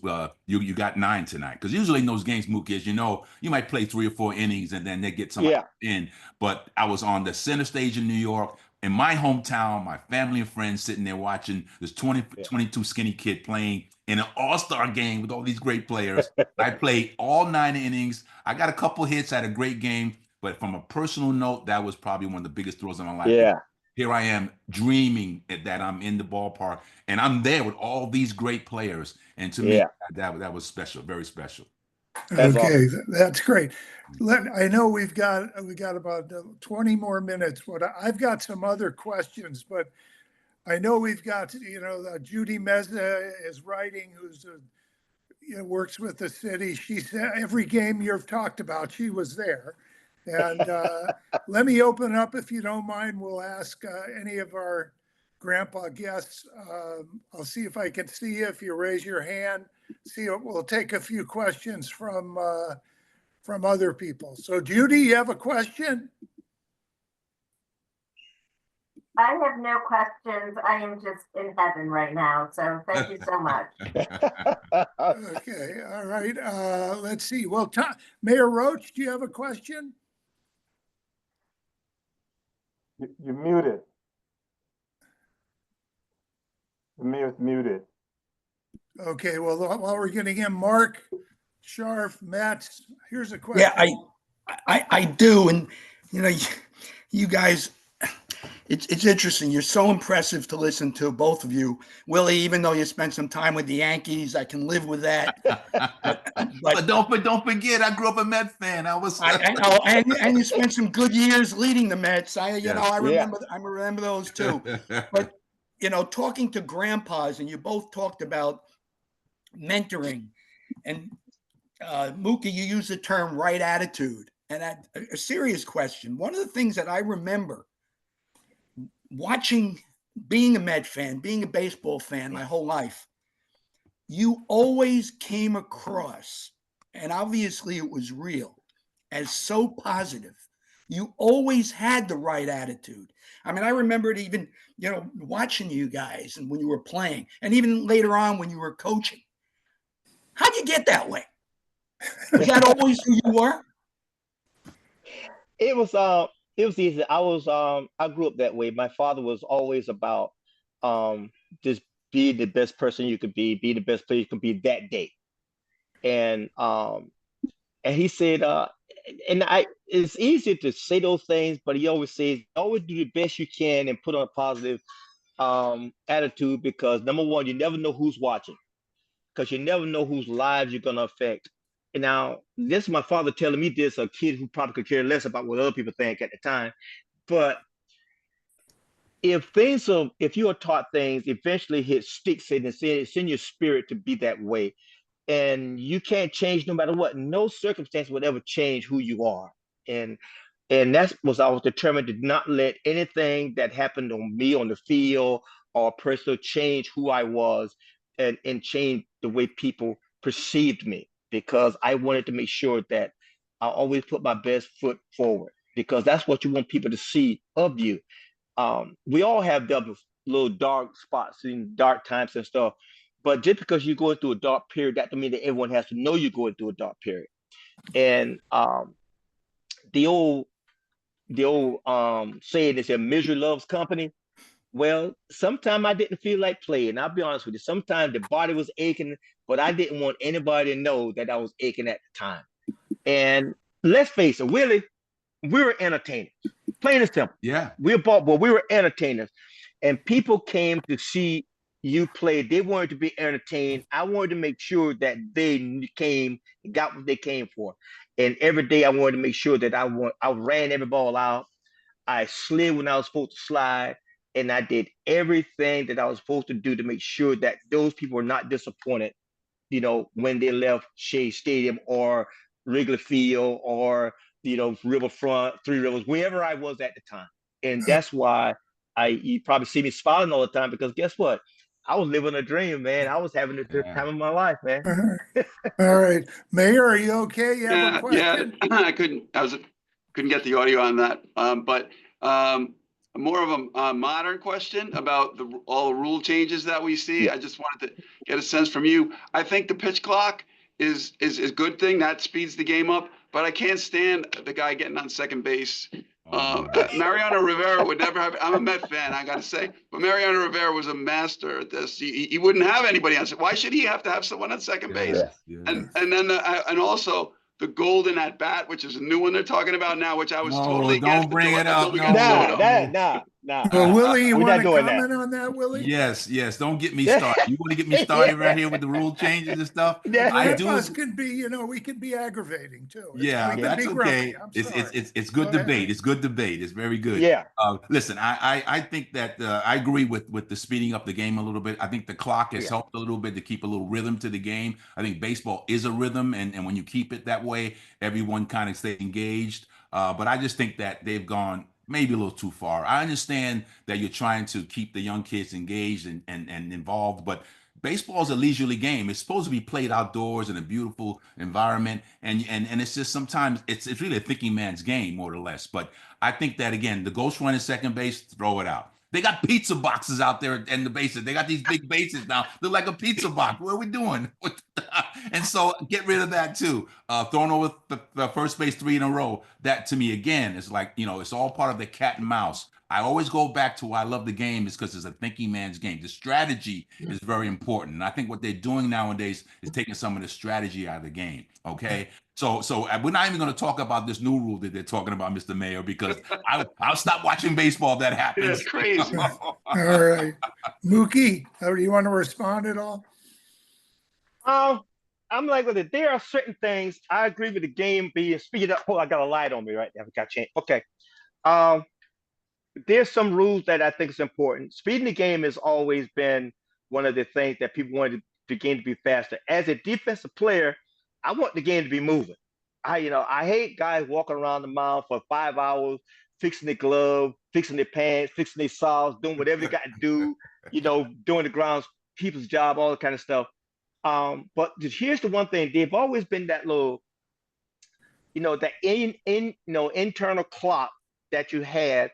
you got 9 tonight. Because usually in those games, Mookie, as you know, you might play 3 or 4 innings and then they get somebody in. But I was on the center stage in New York, in my hometown, my family and friends sitting there watching this 22 skinny kid playing in an all-star game with all these great players. I played all 9 innings. I got a couple hits, had a great game. But from a personal note, that was probably one of the biggest thrills of my life. Yeah. Here I am dreaming that I'm in the ballpark and I'm there with all these great players. And to me, that was special, very special. That's Okay, awesome. that's great. I know we got about 20 more minutes, but I've got some other questions, but I know we've got, Judy Meza is writing, who's works with the city. She said every game you've talked about, she was there. And let me open up, if you don't mind. We'll ask any of our grandpa guests. I'll see if I can see you if you raise your hand. We'll take a few questions from other people. So Judy, you have a question? I have no questions. I am just in heaven right now. So thank you so much. Okay. All right. Let's see. Well, Mayor Roach, do you have a question? You're muted. The mayor's muted. Okay. Well, while we're getting in, Mark, Sharf, Metz, here's a question. Yeah, I do. And, you guys, it's interesting. You're so impressive to listen to, both of you. Willie, even though you spent some time with the Yankees, I can live with that. But don't forget, I grew up a Mets fan. I know, and you spent some good years leading the Mets. I remember those too. But talking to grandpas, and you both talked about mentoring, and Mookie, you used the term right attitude. And a serious question. One of the things that I remember watching, being a Met fan, being a baseball fan my whole life, you always came across, and obviously it was real, as so positive. You always had the right attitude. I mean, I remembered even, watching you guys and when you were playing, and even later on when you were coaching. How'd you get that way? Was that always who you were? It was easy. I grew up that way. My father was always about just be the best person you could be the best player you could be that day. And he said, it's easier to say those things, but he always says, always do the best you can and put on a positive attitude, because number one, you never know who's watching, because you never know whose lives you're gonna affect. And now, this is my father telling me this, a kid who probably could care less about what other people think at the time. But if you are taught things, eventually it sticks in, it's in your spirit to be that way. And you can't change no matter what. No circumstance would ever change who you are. And I was determined to not let anything that happened on me on the field or personal change who I was and change the way people perceived me, because I wanted to make sure that I always put my best foot forward, because that's what you want people to see of you. We all have little dark spots and dark times and stuff, but just because you're going through a dark period, that doesn't mean that everyone has to know you're going through a dark period. And the old saying is that misery loves company. Well, sometimes I didn't feel like playing. I'll be honest with you. Sometimes the body was aching, but I didn't want anybody to know that I was aching at the time. And let's face it, Willie, we were entertainers. Plain and simple. Yeah. We were entertainers. And people came to see you play. They wanted to be entertained. I wanted to make sure that they got what they came for. And every day I wanted to make sure that I ran every ball out. I slid when I was supposed to slide. And I did everything that I was supposed to do to make sure that those people were not disappointed, when they left Shea Stadium or Wrigley Field or, Riverfront, Three Rivers, wherever I was at the time. And that's why you probably see me smiling all the time, because guess what? I was living a dream, man. I was having the best time of my life, man. All right. Mayor, are you okay? You have a question? I couldn't get the audio on that. But more of a modern question about all the rule changes that we see. Yeah. I just wanted to get a sense from you. I think the pitch clock is a good thing that speeds the game up, but I can't stand the guy getting on second base. Mariano Rivera would never have. I'm a Met fan, I got to say, but Mariano Rivera was a master at this. He wouldn't have anybody on. Why should he have to have someone on second base? And then and also the golden at bat, which is a new one they're talking about now, which I was totally against. Don't bring it up. We got Nah. Well, Willie, you We're want not to doing comment that. on that, Willie? Yes. Don't get me started. You want to get me started right here with the rule changes and stuff? One of us can be, we can be aggravating too. We can That's be okay. grumpy. I'm It's good debate. It's good debate. It's very good. Yeah. Listen, I think that I agree with the speeding up the game a little bit. I think the clock has helped a little bit to keep a little rhythm to the game. I think baseball is a rhythm, and when you keep it that way, everyone kind of stays engaged. But I just think that they've gone maybe a little too far. I understand that you're trying to keep the young kids engaged and involved, but baseball is a leisurely game. It's supposed to be played outdoors in a beautiful environment, and it's just sometimes it's really a thinking man's game more or less. But I think that again, the ghost running second base, throw it out. They got pizza boxes out there in the bases. They got these big bases now. They're like a pizza box. What are we doing? And so get rid of that too. Throwing over the first base 3 in a row. That to me, again, is like, it's all part of the cat and mouse. I always go back to why I love the game is because it's a thinking man's game. The strategy is very important. And I think what they're doing nowadays is taking some of the strategy out of the game. Okay. So we're not even going to talk about this new rule that they're talking about, Mr. Mayor, because I'll stop watching baseball if that happens. It's crazy. All right. Mookie, do you want to respond at all? I'm like with it. There are certain things I agree with the game being speed up. Oh, I got a light on me right there. I got changed. Okay. There's some rules that I think is important. Speeding the game has always been one of the things that people wanted the game to be faster. As a defensive player, I want the game to be moving. I hate guys walking around the mound for 5 hours, fixing their glove, fixing their pants, fixing their socks, doing whatever they got to do, doing the grounds, people's job, all that kind of stuff. But here's the one thing: they've always been that little, that internal clock that you had.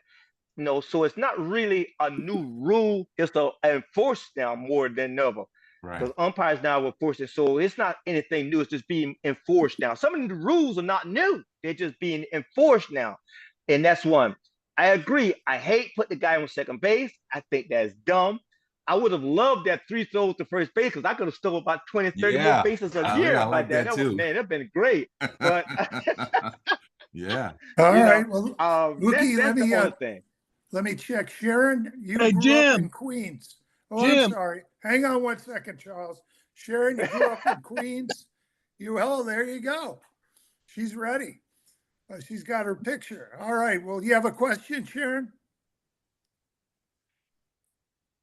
So it's not really a new rule; it's enforced now more than ever. Right. Because umpires now will enforce it, so it's not anything new. It's just being enforced now. Some of the rules are not new; they're just being enforced now, and that's one. I agree. I hate putting the guy on second base. I think that's dumb. I would have loved that 3 throws to first base because I could have stolen about 20, 30 more bases a year I by like that. that too. That'd been great. But yeah. All right. Well, Mookie, Mookie, let me check. Sharon, you grew Jim. up in Queens. Oh, Jim. I'm sorry. Hang on one second, Charles. Sharon, you grew up in Queens. There you go. She's ready. She's got her picture. All right. Well, you have a question, Sharon?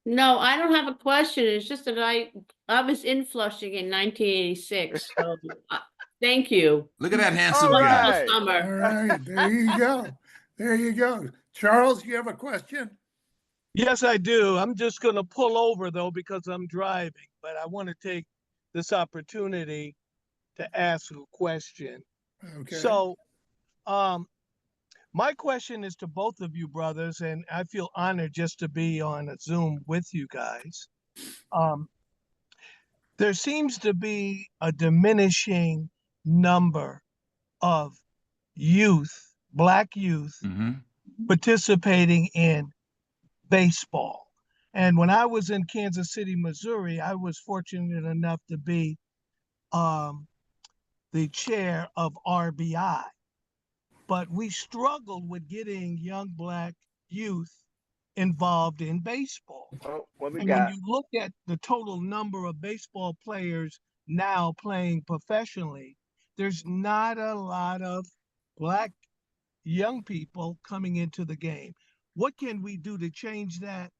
No, I don't have a question. It's just that I was in Flushing in 1986. So, thank you. Look at that handsome All guy. right. All right. There you go. There you go. Charles, you have a question? Yes, I do. I'm just going to pull over, though, because I'm driving. But I want to take this opportunity to ask a question. Okay. So my question is to both of you, brothers, and I feel honored just to be on a Zoom with you guys. There seems to be a diminishing number of youth, Black youth, participating in baseball. And when I was in Kansas City, Missouri, I was fortunate enough to be the chair of RBI. But we struggled with getting young Black youth involved in baseball. What we and got? when you look at the total number of baseball players now playing professionally, there's not a lot of Black young people coming into the game. What can we do to change that?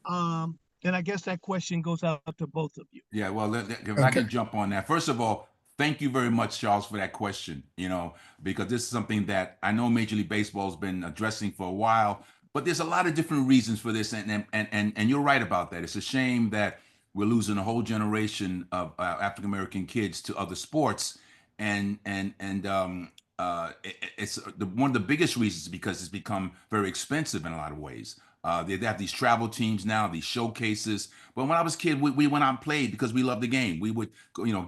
And I guess that question goes out to both of you. Yeah, well, if I can jump on that. First of all, thank you very much, Charles, for that question, because this is something that I know Major League Baseball has been addressing for a while, but there's a lot of different reasons for this. And you're right about that. It's a shame that we're losing a whole generation of African-American kids to other sports. And it's one of the biggest reasons because it's become very expensive in a lot of ways. They have these travel teams now, these showcases. But when I was a kid, we went out and played because we loved the game. We would,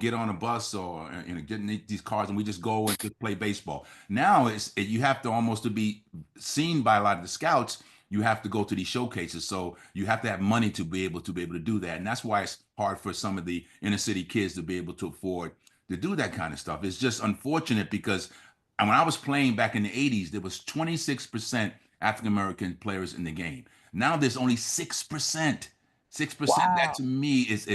get on a bus or get in these cars and we just go and just play baseball. Now you have to almost to be seen by a lot of the scouts. You have to go to these showcases, so you have to have money to be able to do that, and that's why it's hard for some of the inner city kids to be able to afford to do that kind of stuff. It's just unfortunate because when I was playing back in the 80s, there was 26% African American players in the game. Now there's only 6%. 6%. That to me is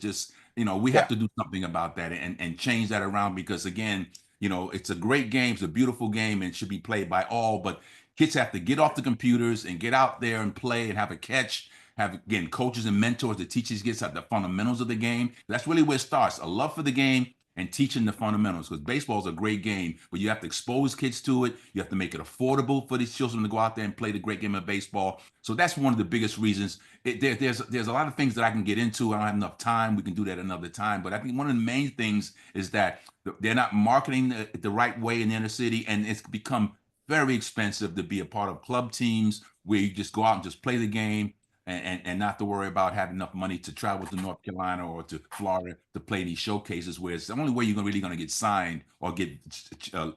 just, we have to do something about that and change that around because again, it's a great game, it's a beautiful game, and it should be played by all, but kids have to get off the computers and get out there and play and have a catch. Have, again, coaches and mentors, the teachers get the fundamentals of the game. That's really where it starts. A love for the game and teaching the fundamentals, because baseball is a great game, but you have to expose kids to it. You have to make it affordable for these children to go out there and play the great game of baseball. So that's one of the biggest reasons. There's a lot of things that I can get into. I don't have enough time. We can do that another time. But I think one of the main things is that they're not marketing the right way in the inner city, and it's become very expensive to be a part of club teams where you just go out and just play the game and not to worry about having enough money to travel to North Carolina or to Florida to play these showcases, where it's the only way you're really going to get signed or get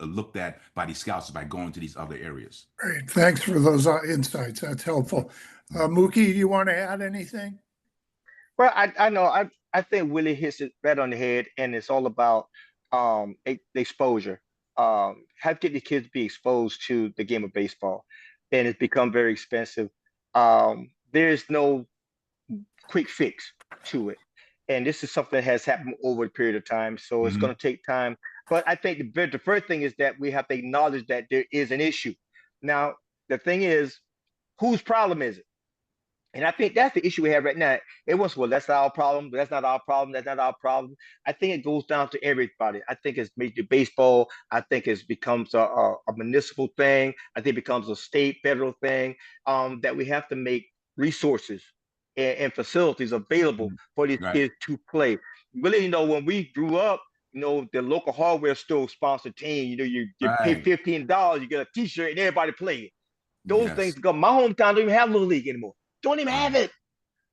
looked at by these scouts is by going to these other areas. Great. Thanks for those insights. That's helpful. Mookie, you want to add anything? Well, I know. I think Willie hits it right on the head, and it's all about the exposure. Have to get the kids be exposed to the game of baseball, and it's become very expensive. There's no quick fix to it, and this is something that has happened over a period of time. So it's going to take time. But I think the first thing is that we have to acknowledge that there is an issue. Now, the thing is, whose problem is it? And I think that's the issue we have right now. It was, well, that's not our problem. That's not our problem. That's not our problem. I think it goes down to everybody. I think it's Major Baseball. I think it becomes a municipal thing. I think it becomes a state, federal thing, that we have to make resources and facilities available for these kids to play. Really, when we grew up, the local hardware store sponsored team, you pay $15, you get a t-shirt and everybody play it. Those things go. My hometown don't even have Little League anymore. Don't even have it,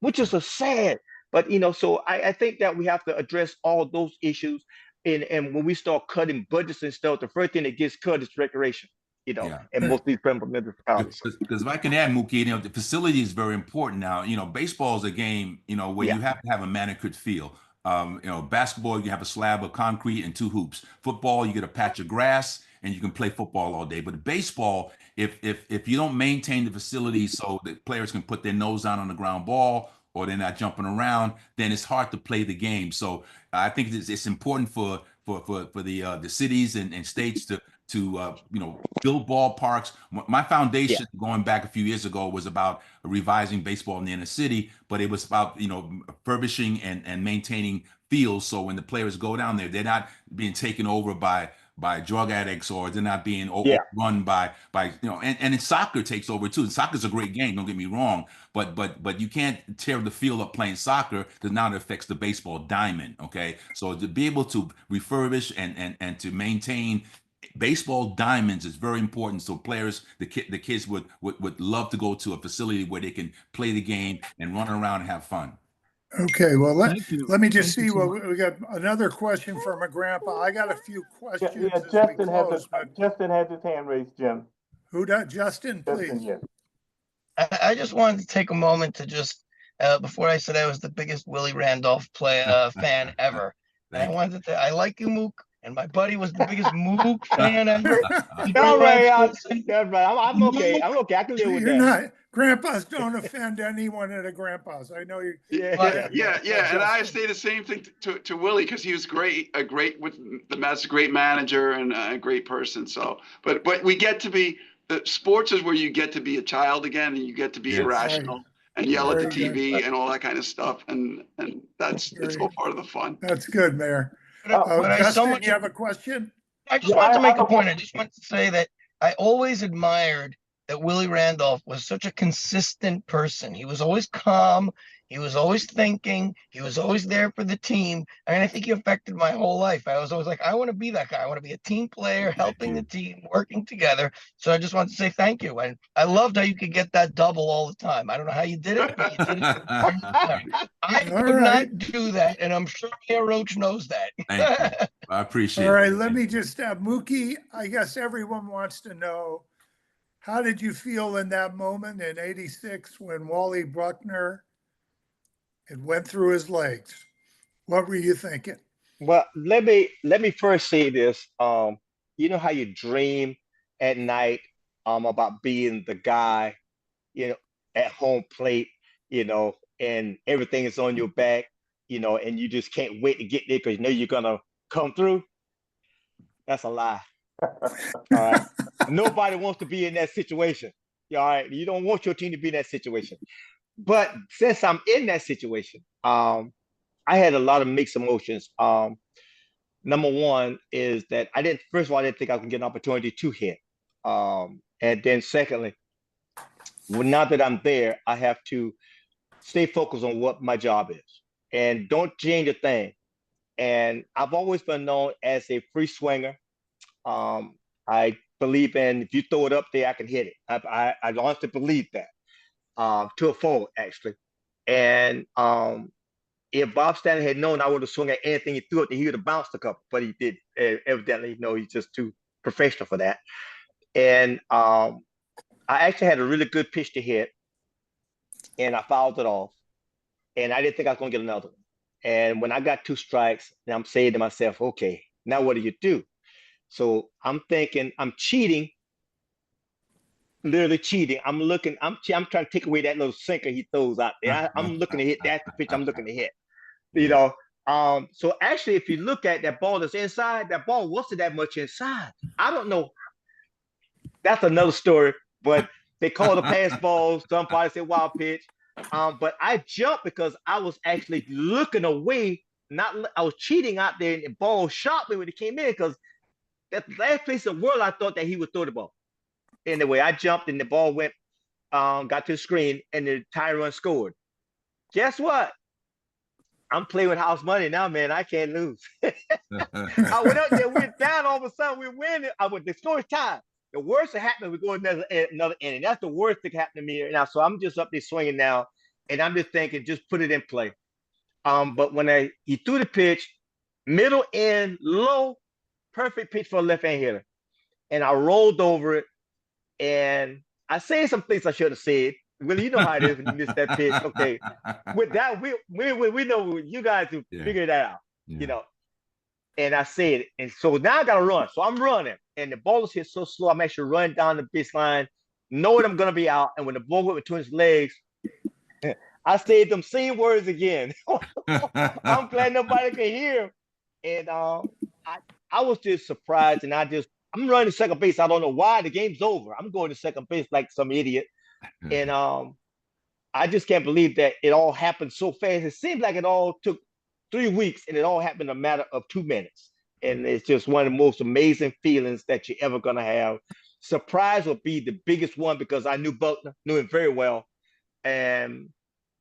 which is so sad. But so I think that we have to address all those issues. And when we start cutting budgets and stuff, the first thing that gets cut is recreation. And most of these municipalities. Because if I can add, Mookie, the facility is very important now. Baseball is a game, where you have to have a manicured field. Basketball, you have a slab of concrete and 2 hoops. Football, you get a patch of grass and you can play football all day. But baseball, if you don't maintain the facility so that players can put their nose down on the ground ball or they're not jumping around, then it's hard to play the game. So I think it's important for the cities and states to build ballparks. My foundation going back a few years ago was about revising baseball in the inner city, but it was about, furbishing and maintaining fields. So when the players go down there, they're not being taken over by drug addicts, or they're not being run by and in soccer takes over too. And soccer's a great game, don't get me wrong, but you can't tear the field up playing soccer, because now it affects the baseball diamond. Okay, so to be able to refurbish and to maintain baseball diamonds is very important. So players, the kids would love to go to a facility where they can play the game and run around and have fun. Okay, well, let me just see. Well, we got another question from my grandpa. I got a few questions. Yeah, Justin has his hand raised, Jim. Who does? Justin, please. Justin, yes. I just wanted to take a moment to just, before I said I was the biggest Willie Randolph fan ever. And I wanted to, I like you, Mook. And my buddy was the biggest Mook fan ever. All right, I'm okay. I'm okay. I can live with that. Grandpas don't offend anyone at a grandpa's. I know you. Yeah. And I say the same thing to Willie, because he was great with the Mets, a great manager and a great person. So, but we get to be, sports is where you get to be a child again, and you get to be irrational and yell at the TV and all that kind of stuff. And it's all part of the fun. That's good, Mayor. Justin, you have a question? I just wanted to make a point. I just wanted to say that I always admired that Willie Randolph was such a consistent person. He was always calm. He was always thinking. He was always there for the team. And I think he affected my whole life. I was always like, I want to be that guy. I want to be a team player, helping the team, working together. So I just want to say thank you. And I loved how you could get that double all the time. I don't know how you did it, but you did it all the time. I All could right. not do that. And I'm sure Mayor Roach knows that. Thank you. I appreciate All it. right, let me just Mookie, I guess everyone wants to know, how did you feel in that moment in '86 when Wally Bruckner, it went through his legs? What were you thinking? Well, let me first say this. You know how you dream at night about being the guy, you know, at home plate, and everything is on your back, and you just can't wait to get there because you know you're gonna come through. That's a lie. All right. Nobody wants to be in that situation. All right. You don't want your team to be in that situation. But since I'm in that situation, I had a lot of mixed emotions. Number one is that first of all, I didn't think I could get an opportunity to hit. And then secondly, now that I'm there, I have to stay focused on what my job is and don't change a thing. And I've always been known as a free swinger. I believe in if you throw it up there, I can hit it. I honestly believe that to a fault, actually. And if Bob Stanley had known I would have swung at anything he threw it, he would have bounced a couple, but he did. Evidently, he's just too professional for that. And I actually had a really good pitch to hit, and I fouled it off. And I didn't think I was going to get another one. And when I got 2 strikes, and I'm saying to myself, okay, now what do you do? So I'm thinking I'm cheating, literally cheating. I'm trying to take away that little sinker he throws out there. I'm looking to hit that pitch I'm looking to hit. So actually, if you look at that ball that's inside, that ball wasn't that much inside. I don't know. That's another story, but they call the pass balls. Somebody say wild pitch. But I jumped because I was actually looking away. I was cheating out there, and the ball shot me when it came in because that's the last place in the world I thought that he would throw the ball. Anyway, I jumped and the ball went, got to the screen, and the tie run scored. Guess what? I'm playing with house money now, man. I can't lose. I went up there, we're down, all of a sudden we're winning. The score is tied. The worst that happened, we go another inning. That's the worst that happened to me now. So I'm just up there swinging now, and I'm just thinking, just put it in play. But when he threw the pitch, middle end, low, perfect pitch for a left-hand hitter. And I rolled over it, and I said some things I should have said. Willie, you know how it is when you miss that pitch. Okay. With that, we know you guys have figured that out, And I said it. And so now I got to run. So I'm running. And the ball is hit so slow, I'm actually running down the baseline, knowing I'm going to be out. And when the ball went between his legs, I said them same words again. I'm glad nobody can hear. And I was just surprised. And I'm running to second base. I don't know why. The game's over. I'm going to second base like some idiot. And I just can't believe that it all happened so fast. It seemed like it all took 3 weeks, and it all happened in a matter of 2 minutes. And it's just one of the most amazing feelings that you're ever going to have. Surprise would be the biggest one because I knew Buckner, knew him very well. And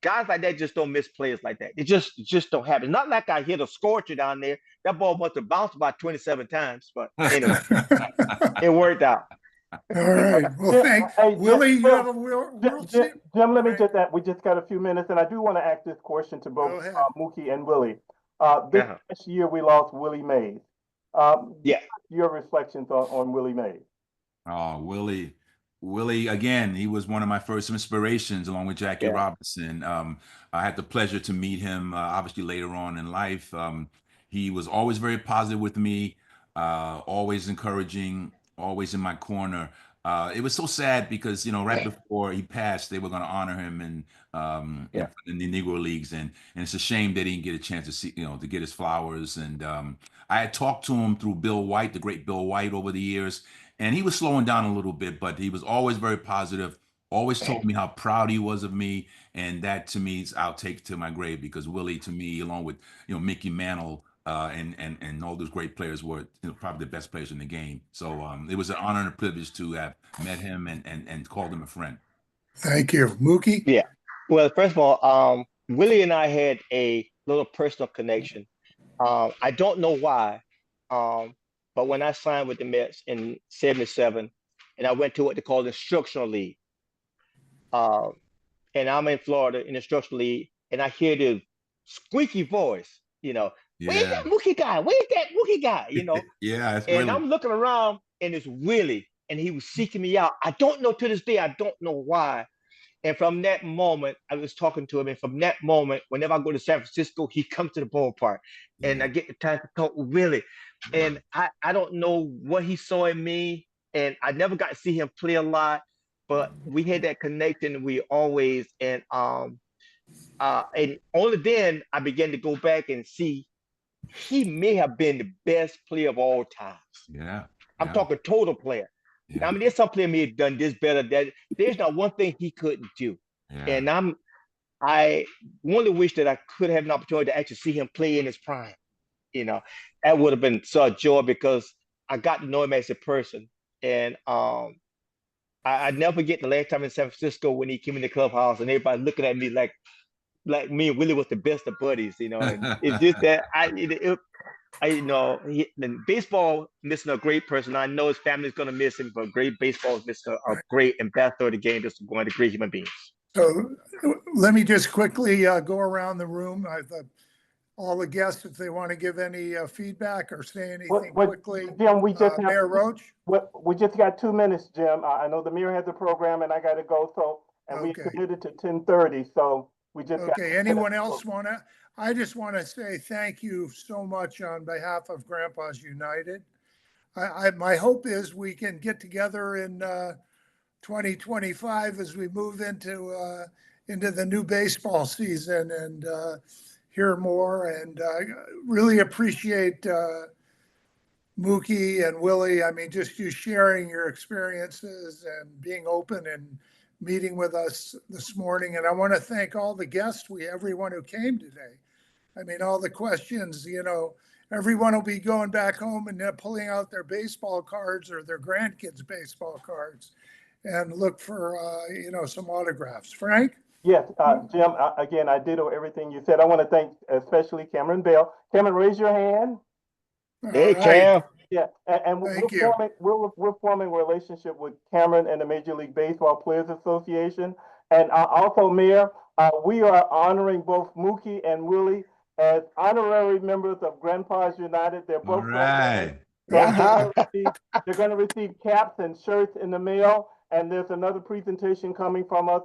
guys like that just don't miss players like that. It just don't happen. Not like I hit a scorcher down there. That ball must have bounced about 27 times. But anyway, it worked out. All right. Well, thanks. Willie, you have a World Series. Jim, let me just add, we just got a few minutes, and I do want to ask this question to both Mookie and Willie. This last year, we lost Willie Mays. Your reflections on Willie Mays. Oh, Willie, again, he was one of my first inspirations along with Jackie Robinson. I had the pleasure to meet him, obviously, later on in life. He was always very positive with me, always encouraging, always in my corner. It was so sad because, right before he passed, they were going to honor him in the Negro Leagues. And it's a shame they didn't get a chance to see, to get his flowers. And I had talked to him through Bill White, the great Bill White, over the years. And he was slowing down a little bit, but he was always very positive, always told me how proud he was of me. And that, to me, I'll take to my grave because Willie, to me, along with, Mickey Mantle, and all those great players were probably the best players in the game. So it was an honor and a privilege to have met him and called him a friend. Thank you. Mookie? Yeah. Well, first of all, Willie and I had a little personal connection. I don't know why, but when I signed with the Mets in '77, and I went to what they call the instructional league, and I'm in Florida in the instructional league, and I hear this squeaky voice, where's that Mookie guy? Where's that Mookie guy? Yeah, it's And Willie. I'm looking around, and it's Willie, and he was seeking me out. I don't know to this day, I don't know why. And from that moment, I was talking to him. And from that moment, whenever I go to San Francisco, he comes to the ballpark. And I get the time to talk with Willie. And I don't know what he saw in me. And I never got to see him play a lot. But we had that connection. We always, and only then I began to go back and see he may have been the best player of all times. Yeah. I'm talking total player. Yeah. I mean, there's some player may have done this better. That there's not one thing he couldn't do. Yeah. And I only wish that I could have an opportunity to actually see him play in his prime. That would have been such a joy because I got to know him as a person. And I never forget the last time in San Francisco when he came in the clubhouse and everybody looking at me like me and Willie was the best of buddies. And it's just that baseball missing a great person. I know his family's going to miss him, but great baseball is missing a great ambassador of the game, just going to great human beings. So let me just quickly go around the room. All the guests, if they want to give any feedback or say anything quickly. Jim, we just Mayor Roach? We just got 2 minutes, Jim. I know the mayor has a program and I got to go. So, and we committed to 10:30. So we just got. Okay, anyone else want to? I just want to say thank you so much on behalf of Grandpa's United. My hope is we can get together in 2025 as we move into the new baseball season and hear more. And really appreciate Mookie and Willie. I mean, just you sharing your experiences and being open and meeting with us this morning. And I want to thank all the guests, everyone who came today. I mean, all the questions, everyone will be going back home and pulling out their baseball cards or their grandkids' baseball cards and look for, some autographs. Frank? Yes, Jim, again, I ditto everything you said. I want to thank especially Cameron Bell. Cameron, raise your hand. Hey, Cam. Yeah, and we're forming a relationship with Cameron and the Major League Baseball Players Association. And also, Mayor, we are honoring both Mookie and Willie as honorary members of Grandpa's United. They're both right. They're going to receive caps and shirts in the mail. And there's another presentation coming from us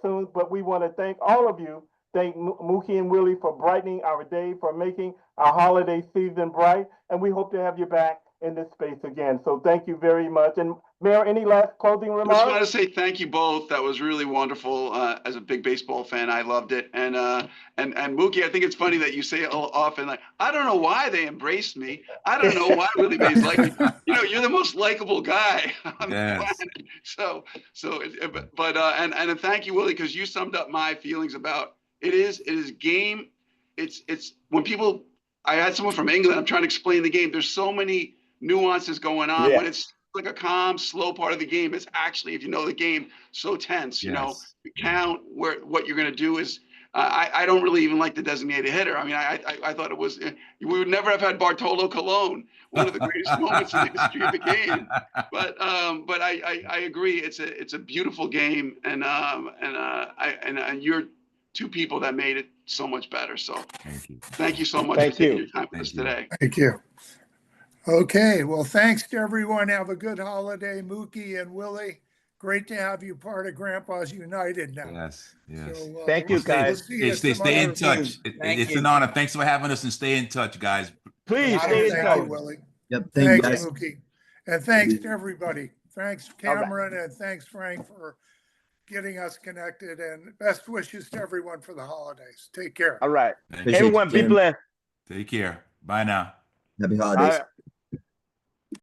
soon. But we want to thank all of you. Thank Mookie and Willie for brightening our day, for making our holiday season bright. And we hope to have you back in this space again. So thank you very much. And Mayor, any last closing remarks? I just want to say thank you both. That was really wonderful. As a big baseball fan, I loved it. And Mookie, I think it's funny that you say it often, like, I don't know why they embraced me. I don't know why Willie Mays like me. You're the most likable guy on the planet. And thank you, Willie, because you summed up my feelings about it is game. It's when people, I had someone from England, I'm trying to explain the game. There's so many nuances going on. When it's like a calm, slow part of the game, it's actually, if you know the game, so tense. You count what you're going to do is. I don't really even like the designated hitter. I mean, I thought it was, we would never have had Bartolo Colon, one of the greatest moments in the history of the game. But I agree, it's a beautiful game, and you're two people that made it so much better. So thank you so much for taking your time with us today. Thank you. Okay, well, thanks to everyone. Have a good holiday, Mookie and Willie. Great to have you part of Grandpa's United now. Yes. So, thank you, guys. Stay in touch. It's an honor. Thanks for having us, and stay in touch, guys. Please stay in touch. Thank you, Willie. Yep. Thanks, Mookie. And thanks to everybody. Thanks, Cameron, and thanks, Frank, for getting us connected. And best wishes to everyone for the holidays. Take care. All right. Everyone, be blessed. Take care. Bye now. Happy holidays.